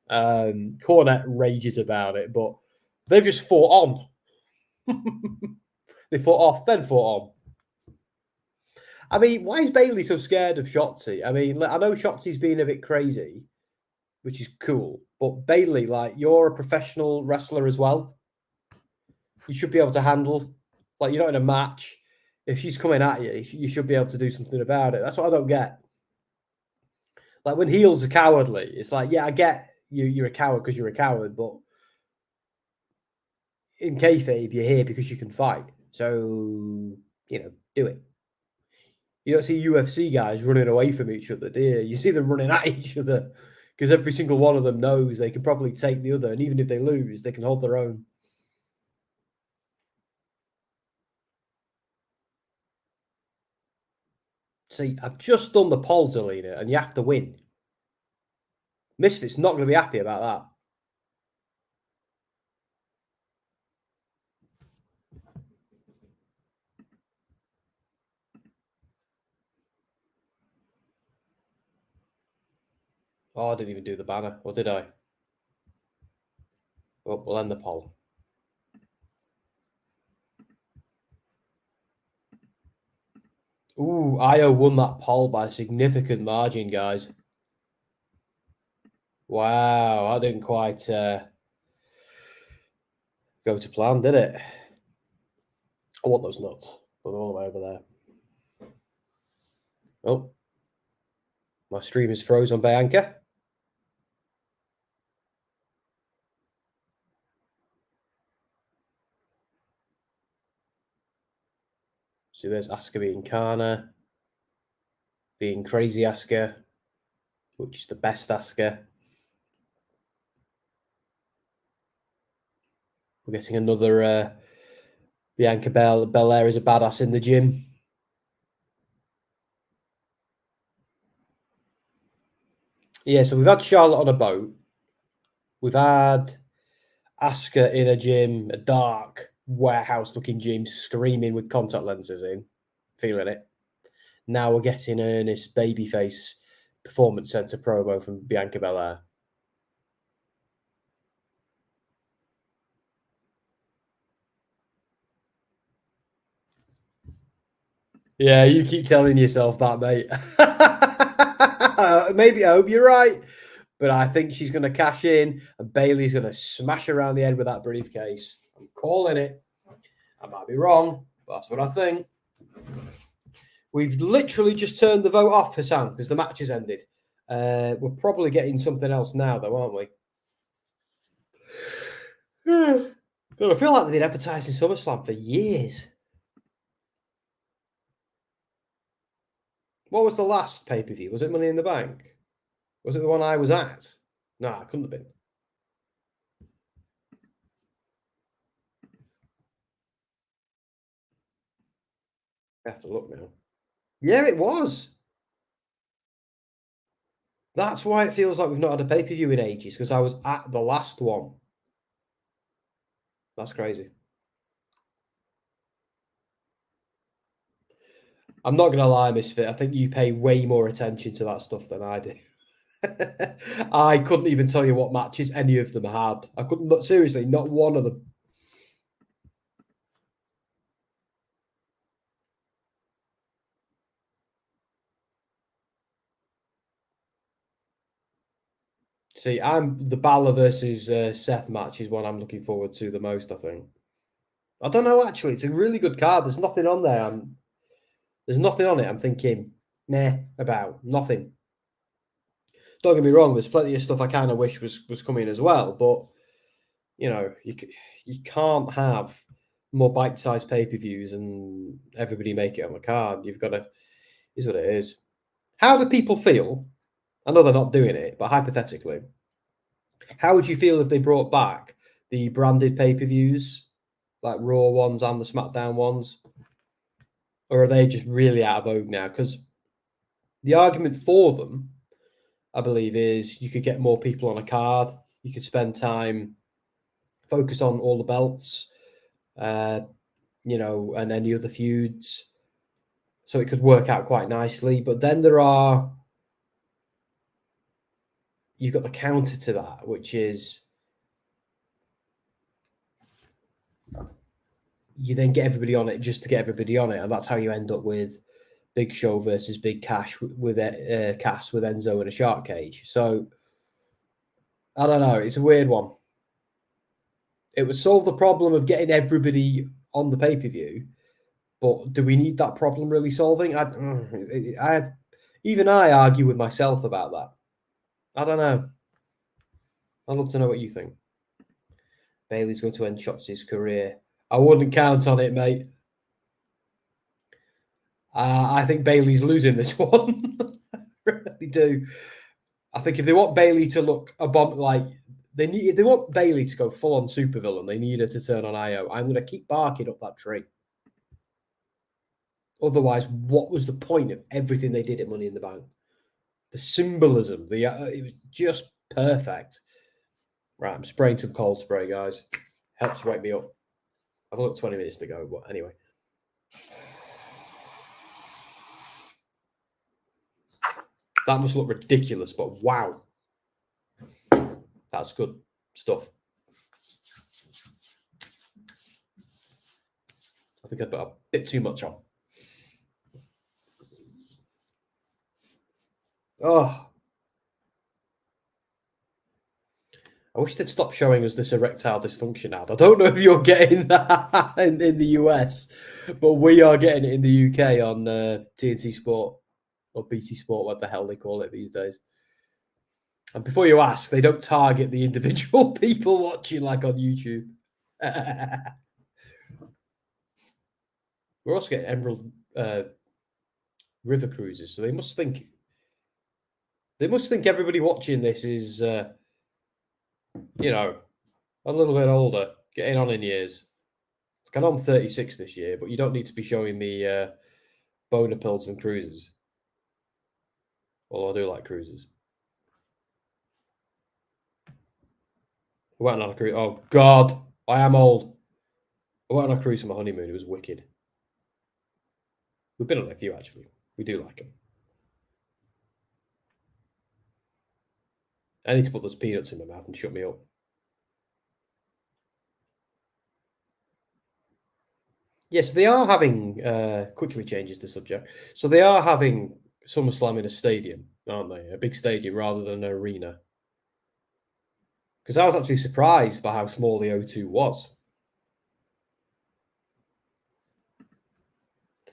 Cornette rages about it, but they've just fought on. They fought off, then fought on. I mean, why is Bailey so scared of Shotzi? I mean, I know Shotzi's being a bit crazy, which is cool, but Bailey, like, you're a professional wrestler as well. You should be able to handle, like, you're not in a match. If she's coming at you, you should be able to do something about it. That's what I don't get. Like, when heels are cowardly, it's like, yeah, I get you're a coward because you're a coward, but in kayfabe, you're here because you can fight. So, do it. You don't see UFC guys running away from each other, do you? You see them running at each other because every single one of them knows they can probably take the other. And even if they lose, they can hold their own. See, I've just done the polls, Alina, and you have to win. Misfit's not going to be happy about that. Oh, I didn't even do the banner. Or did I? Oh, we'll end the poll. Ooh, Io won that poll by a significant margin, guys. Wow, that didn't quite go to plan, did it? I want those nuts, but they're all the way over there. Oh, my stream is frozen by Anchor. So there's Asuka being Kana, being Crazy Asuka, which is the best Asuka. We're getting another Bianca Belair is a badass in the gym. Yeah, so we've had Charlotte on a boat. We've had Asuka in a gym, a dark warehouse-looking gym, screaming with contact lenses in, feeling it. Now we're getting earnest babyface performance center promo from Bianca Belair. Yeah, you keep telling yourself that, mate. Maybe I hope you're right, but I think she's going to cash in and Bailey's going to smash around the head with that briefcase. I'm calling it. I might be wrong, but that's what I think. We've literally just turned the vote off, Hassan, because the match has ended. We're probably getting something else now, though, aren't we? God, I feel like they've been advertising SummerSlam for years. What was the last pay-per-view? Was it Money in the Bank? Was it the one I was at? No, it couldn't have been. I have to look now. Yeah, it was. That's why it feels like we've not had a pay-per-view in ages, because I was at the last one. That's crazy. I'm not going to lie, Misfit. I think you pay way more attention to that stuff than I do. I couldn't even tell you what matches any of them had. I couldn't, seriously, not one of them. See, I'm the Balor versus Seth match is one I'm looking forward to the most, I think. I don't know, actually. It's a really good card. There's nothing on there. There's nothing on it I'm thinking, nah, about. Nothing. Don't get me wrong, there's plenty of stuff I kind of wish was coming as well, but, you know, you can't have more bite-sized pay-per-views and everybody make it on the card. You've got to, is what it is. How do people feel? I know they're not doing it, but hypothetically, how would you feel if they brought back the branded pay-per-views, like Raw ones and the SmackDown ones? Or are they just really out of vogue now? Because the argument for them, I believe, is you could get more people on a card. You could spend time, focus on all the belts, you know, and any other feuds. So it could work out quite nicely. But then you've got the counter to that, which is you then get everybody on it just to get everybody on it. And that's how you end up with Big Show versus Big Cass with Enzo in a shark cage. So I don't know. It's a weird one. It would solve the problem of getting everybody on the pay-per-view, but do we need that problem really solving? Even I argue with myself about that. I don't know. I'd love to know what you think. Bayley's going to end Shotzi's career. I wouldn't count on it, mate. I think Bayley's losing this one. I really do. I think if they want Bayley to look a bomb, like if they want Bayley to go full on supervillain, they need her to turn on Io. I'm going to keep barking up that tree. Otherwise, what was the point of everything they did at Money in the Bank? The symbolism, it was just perfect. Right, I'm spraying some cold spray, guys. Helps wake me up. I've got 20 minutes to go, but anyway. That must look ridiculous, but wow. That's good stuff. I think I put a bit too much on. Oh. I wish they'd stop showing us this erectile dysfunction ad. I don't know if you're getting that in the US, but we are getting it in the UK on TNT Sport or BT Sport, what the hell they call it these days. And before you ask, they don't target the individual people watching like on YouTube. We're also getting Emerald River Cruises, so they must think everybody watching this is, you know, a little bit older, getting on in years. I know I'm 36 this year, but you don't need to be showing me boner pills and cruises. Although I do like cruises. I went on a cruise. Oh, God. I am old. I went on a cruise for my honeymoon. It was wicked. We've been on a few, actually. We do like them. I need to put those peanuts in my mouth and shut me up. Yes, they are having, quickly changes the subject. So they are having SummerSlam in a stadium, aren't they? A big stadium rather than an arena. Because I was actually surprised by how small the O2 was.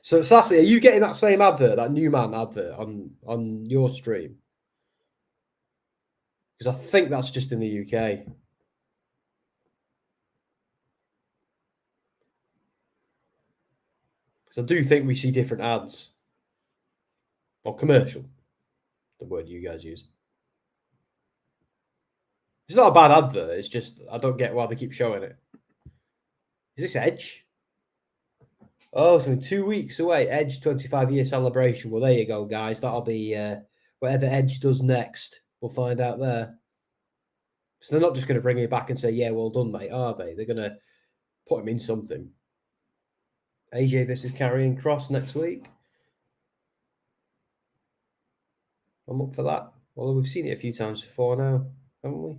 So, Sassy, are you getting that same advert, that Newman advert on your stream? Because I think that's just in the UK. Because I do think we see different ads. Or commercial, the word you guys use. It's not a bad advert. It's just, I don't get why they keep showing it. Is this Edge? Oh, so in 2 weeks away, Edge 25-year celebration. Well, there you go, guys. That'll be whatever Edge does next. We'll find out there. So they're not just going to bring him back and say, yeah, well done, mate, are they? They're going to put him in something. AJ versus Karrion Kross next week. I'm up for that. Although we've seen it a few times before now, haven't we?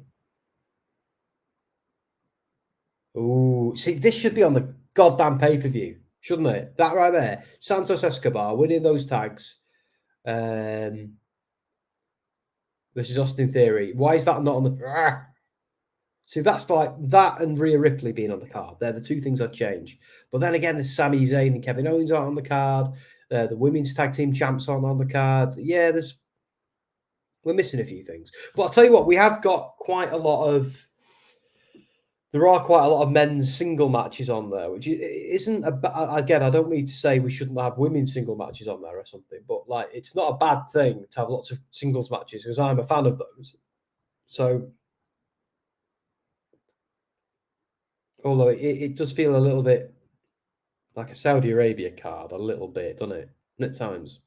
Oh, see, this should be on the goddamn pay-per-view, shouldn't it? That right there. Santos Escobar winning those tags. Versus Austin Theory. Why is that not on the... See, that's like that and Rhea Ripley being on the card. They're the two things I'd change. But then again, there's Sami Zayn and Kevin Owens aren't on the card. The women's tag team champs aren't on the card. Yeah, we're missing a few things. But I'll tell you what, we have got quite a lot of. There are quite a lot of men's single matches on there, which isn't again. I don't mean to say we shouldn't have women's single matches on there or something, but like it's not a bad thing to have lots of singles matches because I'm a fan of those. So, although it does feel a little bit like a Saudi Arabia card, a little bit, doesn't it? At times.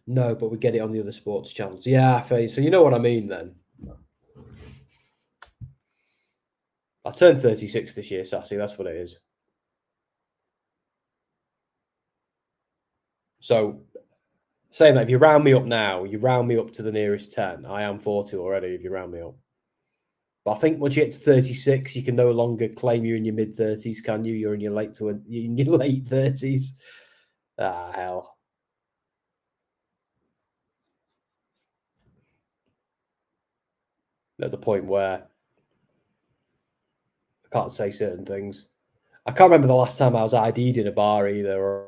No, but we get it on the other sports channels. Yeah, so you know what I mean then. I turned 36 this year, Sassy. That's what it is. So, saying that, if you round me up now, you round me up to the nearest 10. I am 40 already if you round me up. But I think once you get to 36, you can no longer claim you're in your mid-30s, can you? You're in your late 30s. Ah, hell. At the point where I can't say certain things. I can't remember the last time I was ID'd in a bar either.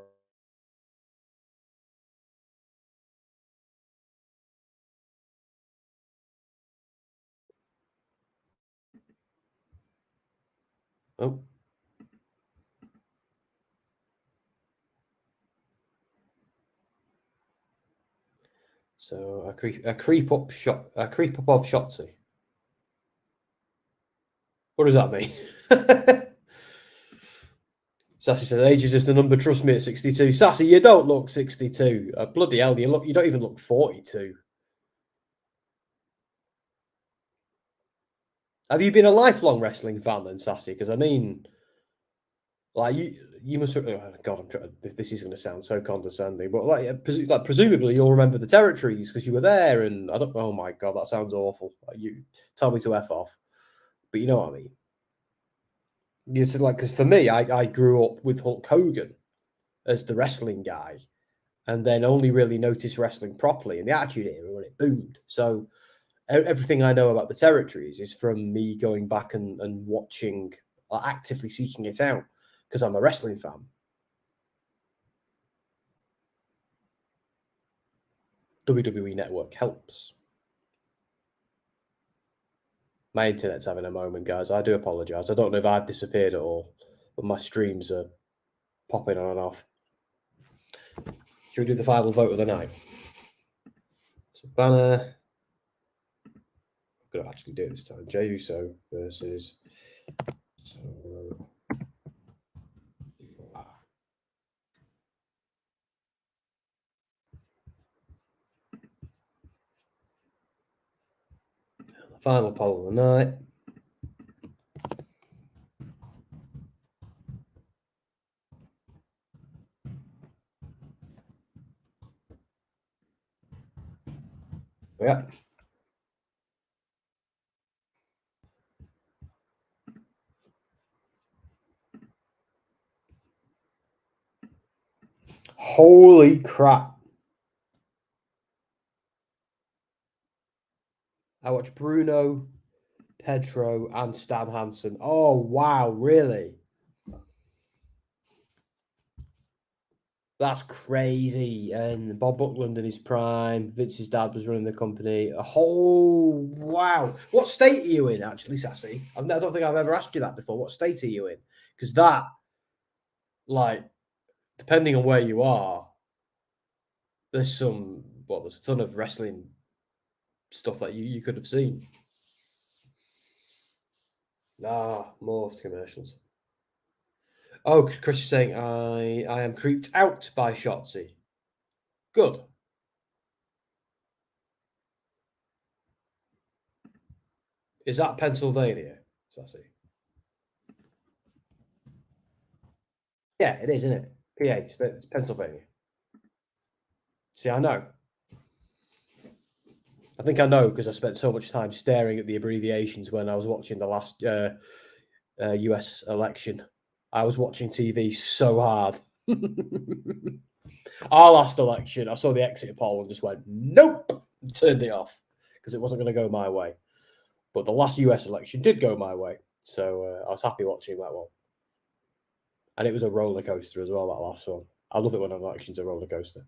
Oh. So a creep up of Shotzi. What does that mean? Sassy said, age is just a number. Trust me, at 62. Sassy, you don't look 62. Bloody hell, you don't even look 42. Have you been a lifelong wrestling fan then, Sassy? Because I mean, like you must. Oh God, I'm trying. This is going to sound so condescending, but like presumably you'll remember the territories because you were there. And I don't. Oh my God, that sounds awful. You tell me to F off, but you know what I mean. You said like because for me, I grew up with Hulk Hogan as the wrestling guy, and then only really noticed wrestling properly in the Attitude Era when it boomed. So everything I know about the territories is from me going back and watching, actively seeking it out because I'm a wrestling fan. WWE Network helps. My internet's having a moment, guys. I do apologise. I don't know if I've disappeared at all, but my streams are popping on and off. Should we do the final vote of the night? So banner. I'm going to actually do it this time. Jey Uso versus. The final poll of the night. Yeah. Holy crap. I watched Bruno, Pedro, and Stan Hansen. Oh, wow, really? That's crazy. And Bob Buckland in his prime. Vince's dad was running the company. Oh, wow. What state are you in, actually, Sassy? I don't think I've ever asked you that before. What state are you in? Because that, like, depending on where you are, there's a ton of wrestling stuff that you could have seen. More commercials. Oh, Chris is saying, I am creeped out by Shotzi. Good. Is that Pennsylvania, Sassy? Yeah, it is, isn't it? PA, it's Pennsylvania. See, I know. I think I know because I spent so much time staring at the abbreviations when I was watching the last US election. I was watching TV so hard. Our last election, I saw the exit poll and just went, nope, and turned it off because it wasn't going to go my way. But the last US election did go my way. So I was happy watching that one. And it was a roller coaster as well, that last one. I love it when an election's a roller coaster.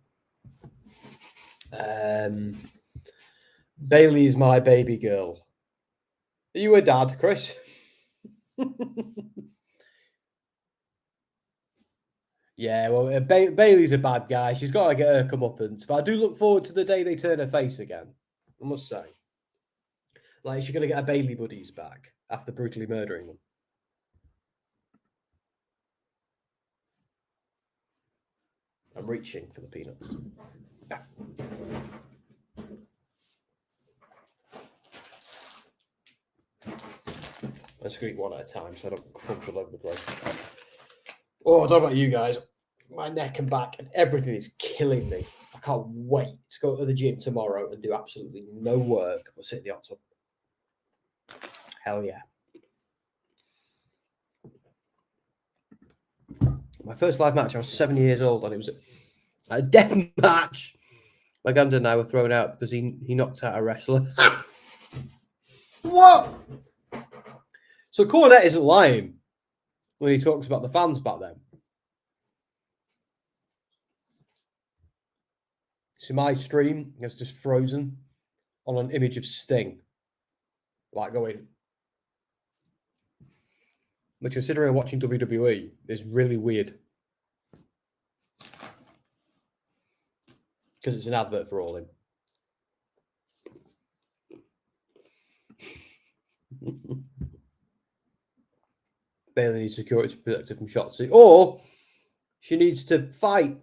Bailey is my baby girl. Are you a dad, Chris? Yeah, well, Bailey's a bad guy. She's got to get her comeuppance. But I do look forward to the day they turn her face again, I must say. Like, she's going to get her Bailey buddies back after brutally murdering them. I'm reaching for the peanuts. Yeah. Let's eat one at a time so I don't crunch all over the place. Oh, I don't know about you guys. My neck and back and everything is killing me. I can't wait to go to the gym tomorrow and do absolutely no work but sit in the hot tub. Hell yeah. My first live match, I was 7 years old and it was a death match. My granddad and I were thrown out because he knocked out a wrestler. What? So Cornette isn't lying when he talks about the fans back then. So my stream has just frozen on an image of Sting. Like going... But considering watching WWE is really weird. Because it's an advert for All In. Bailey needs security to protect her from Shotzi. Or she needs to fight.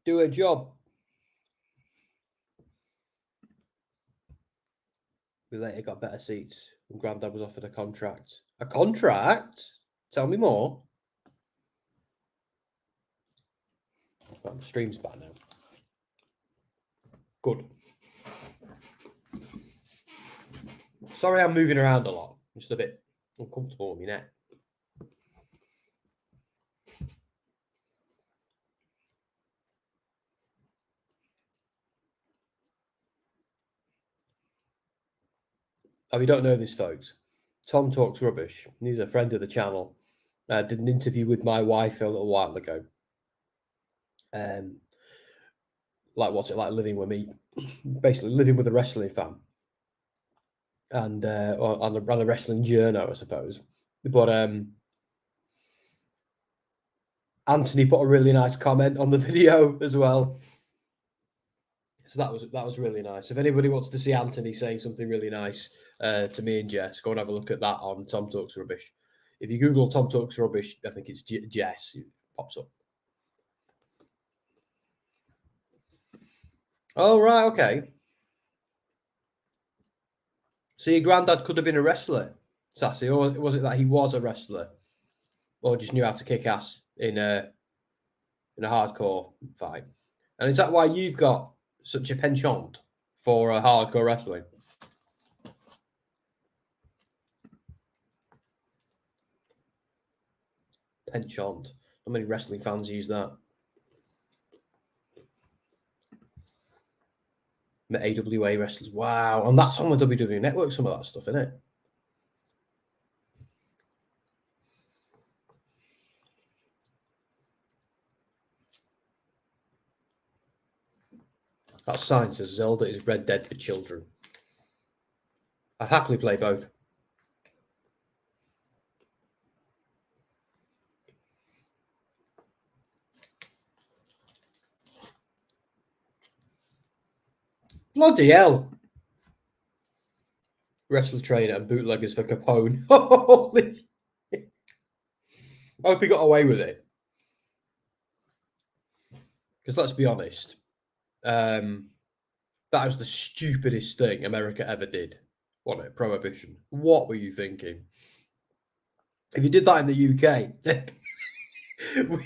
Do her job. We later got better seats when Granddad was offered a contract. A contract? Tell me more. Well, the stream's back now. Good. Sorry I'm moving around a lot. I'm just a bit uncomfortable with my neck. Oh, you don't know this, folks. Tom Talks Rubbish. He's a friend of the channel. Did an interview with my wife a little while ago. Like, what's it like living with me? Basically, living with a wrestling fan. And on a wrestling journo, I suppose. But Anthony put a really nice comment on the video as well. So that was really nice. If anybody wants to see Anthony saying something really nice to me and Jess, go and have a look at that on Tom Talks Rubbish. If you Google Tom Talks Rubbish, I think it's Jess, it pops up. Oh, right, okay. So your granddad could have been a wrestler, Sassy, or was it that he was a wrestler? Or just knew how to kick ass in a hardcore fight? And is that why you've got such a penchant for hardcore wrestling? Penchant. Not many wrestling fans use that. AWA wrestlers. Wow. And that's on the WWE Network, some of that stuff, isn't it? That sign says Zelda is Red Dead for children. I'd happily play both. Bloody hell. Wrestler trainer and bootleggers for Capone. Holy. I hope he got away with it. Because let's be honest, that was the stupidest thing America ever did. Wasn't it? Prohibition. What were you thinking? If you did that in the UK,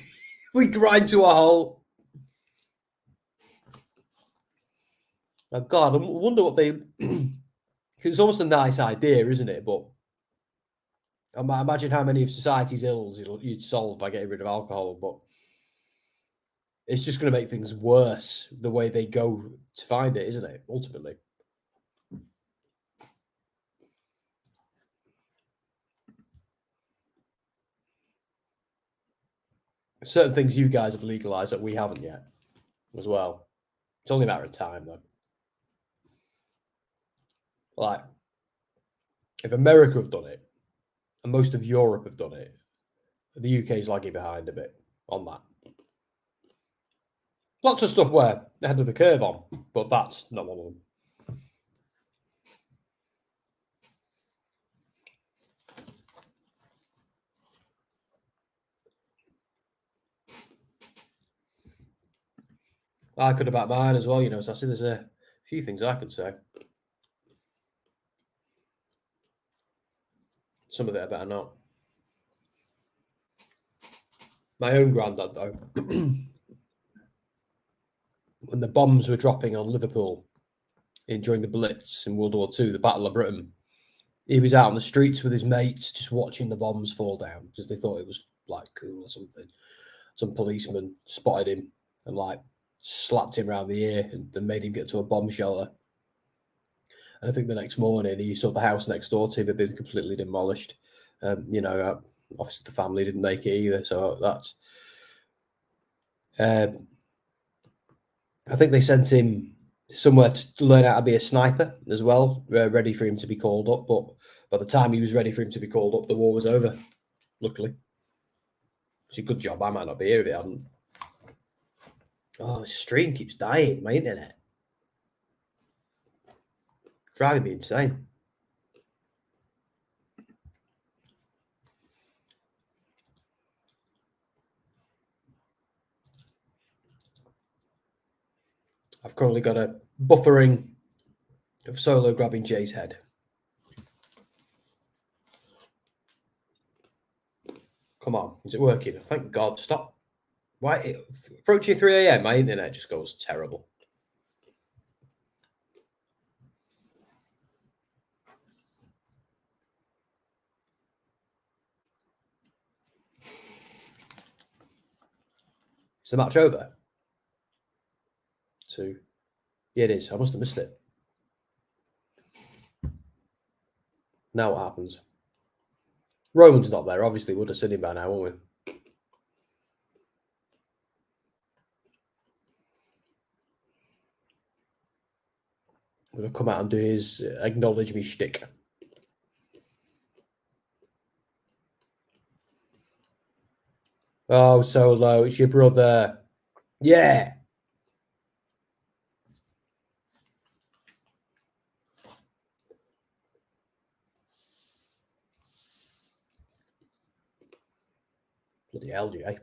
we grind to a halt. Oh God, I wonder what they... It's almost a nice idea, isn't it? But imagine how many of society's ills you'd solve by getting rid of alcohol. But it's just going to make things worse the way they go to find it, isn't it? Ultimately. Certain things you guys have legalized that we haven't yet as well. It's only a matter of time, though. Like, if America have done it, and most of Europe have done it, the UK is lagging behind a bit on that. Lots of stuff we're ahead of the curve on, but that's not one of them. I could about mine as well, so I see there's a few things I could say. Some of it I better not. My own granddad, though, when the bombs were dropping on Liverpool during the Blitz in World War II, the Battle of Britain, he was out on the streets with his mates just watching the bombs fall down because they thought it was like cool or something. Some policeman spotted him and like slapped him around the ear and made him get to a bomb shelter. And I think the next morning he saw the house next door to him had been completely demolished. Obviously the family didn't make it either, so that's. I think they sent him somewhere to learn how to be a sniper as well, ready for him to be called up. But by the time he was ready for him to be called up, the war was over. Luckily, it's a good job. I might not be here if it hadn't. Oh, the stream keeps dying. My internet driving me insane. I've currently got a buffering of Solo grabbing Jay's head. Come on, is it working? Thank God. Stop. Why? Approaching 3 a.m., my internet just goes terrible. Is the match over? Yeah, it is. I must have missed it. Now what happens? Roman's not there. Obviously, would have seen him by now, wouldn't we? We're going to come out and do his acknowledge me shtick. Oh, Solo, it's your brother. Yeah. Bloody hell, Jay.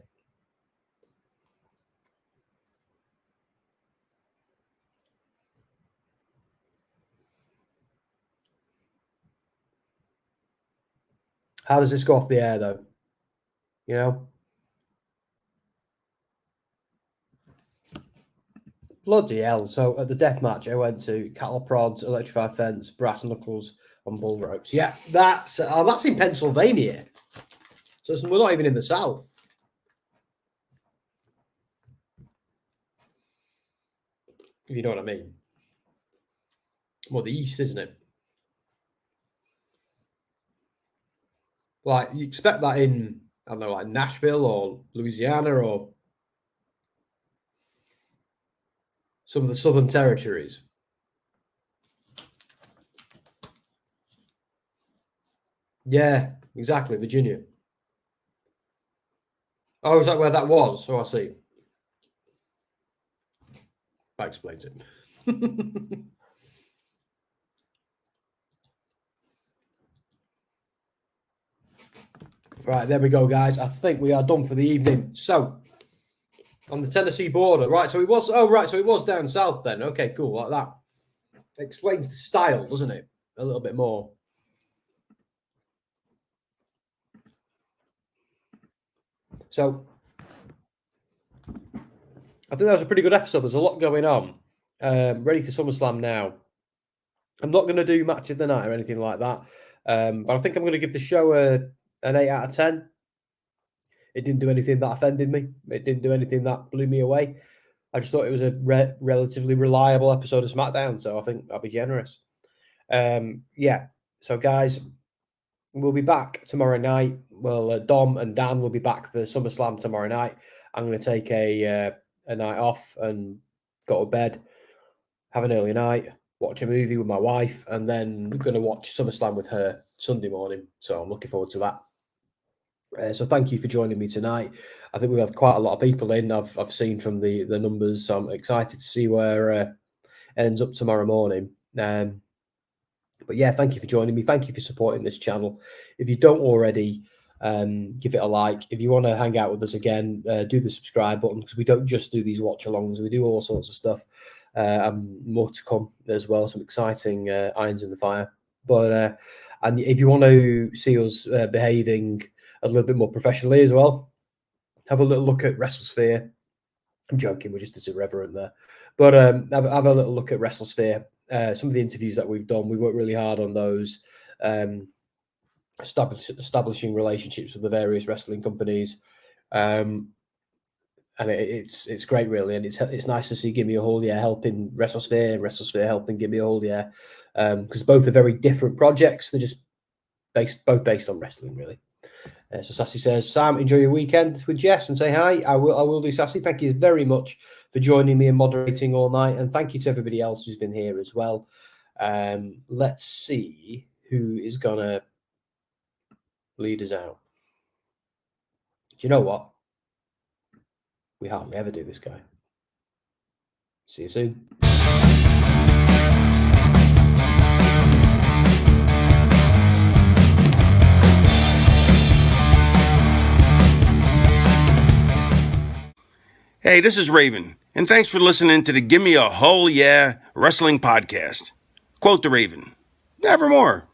How does this go off the air, though? Bloody hell. So at the death match, I went to cattle prods, electrified fence, brass knuckles on bull ropes. Yeah, that's in Pennsylvania. So we're not even in the South. If you know what I mean. Well, the East, isn't it? Like, you expect that in, I don't know, like Nashville or Louisiana or some of the Southern territories. Yeah, exactly, Virginia. Oh, is that where that was? Oh, I see. That explains it. Right, there we go, guys. I think we are done for the evening. So, on the Tennessee border, right? So it was. Oh, right. So it was down south then. Okay, cool. Like that explains the style, doesn't it? A little bit more. So, I think that was a pretty good episode. There's a lot going on. Ready for SummerSlam now. I'm not going to do match of the night or anything like that. But I think I'm going to give the show an 8 out of 10. It didn't do anything that offended me. It didn't do anything that blew me away. I just thought it was a relatively reliable episode of SmackDown, so I think I'll be generous. Yeah, so guys, we'll be back tomorrow night. Well, Dom and Dan will be back for SummerSlam tomorrow night. I'm going to take a night off and go to bed, have an early night, watch a movie with my wife, and then we're going to watch SummerSlam with her Sunday morning. So I'm looking forward to that. So thank you for joining me tonight. I think we've had quite a lot of people in. I've seen from the numbers, so I'm excited to see where it ends up tomorrow morning. But yeah, thank you for joining me. Thank you for supporting this channel. If you don't already, give it a like. If you want to hang out with us again, do the subscribe button, because we don't just do these watch-alongs. We do all sorts of stuff. And more to come as well. Some exciting irons in the fire. But and if you want to see us behaving a little bit more professionally as well, have a little look at WrestleSphere. I'm joking, we're just as irreverent there. But have a little look at WrestleSphere. Some of the interviews that we've done, we worked really hard on those, establishing relationships with the various wrestling companies. And it's great, really, and it's nice to see Gimme a Whole Year helping WrestleSphere, and WrestleSphere helping Gimme a Whole Year, because both are very different projects. They're just both based on wrestling, really. So Sassy says, Sam, enjoy your weekend with Jess and say hi. I will do, Sassy. Thank you very much for joining me and moderating all night, and thank you to everybody else who's been here as well. Let's see who is gonna lead us out. Do you know what? We hardly ever do this, guy. See you soon. Hey, this is Raven, and thanks for listening to the Gimme a Whole Yeah Wrestling Podcast. Quote the Raven, nevermore.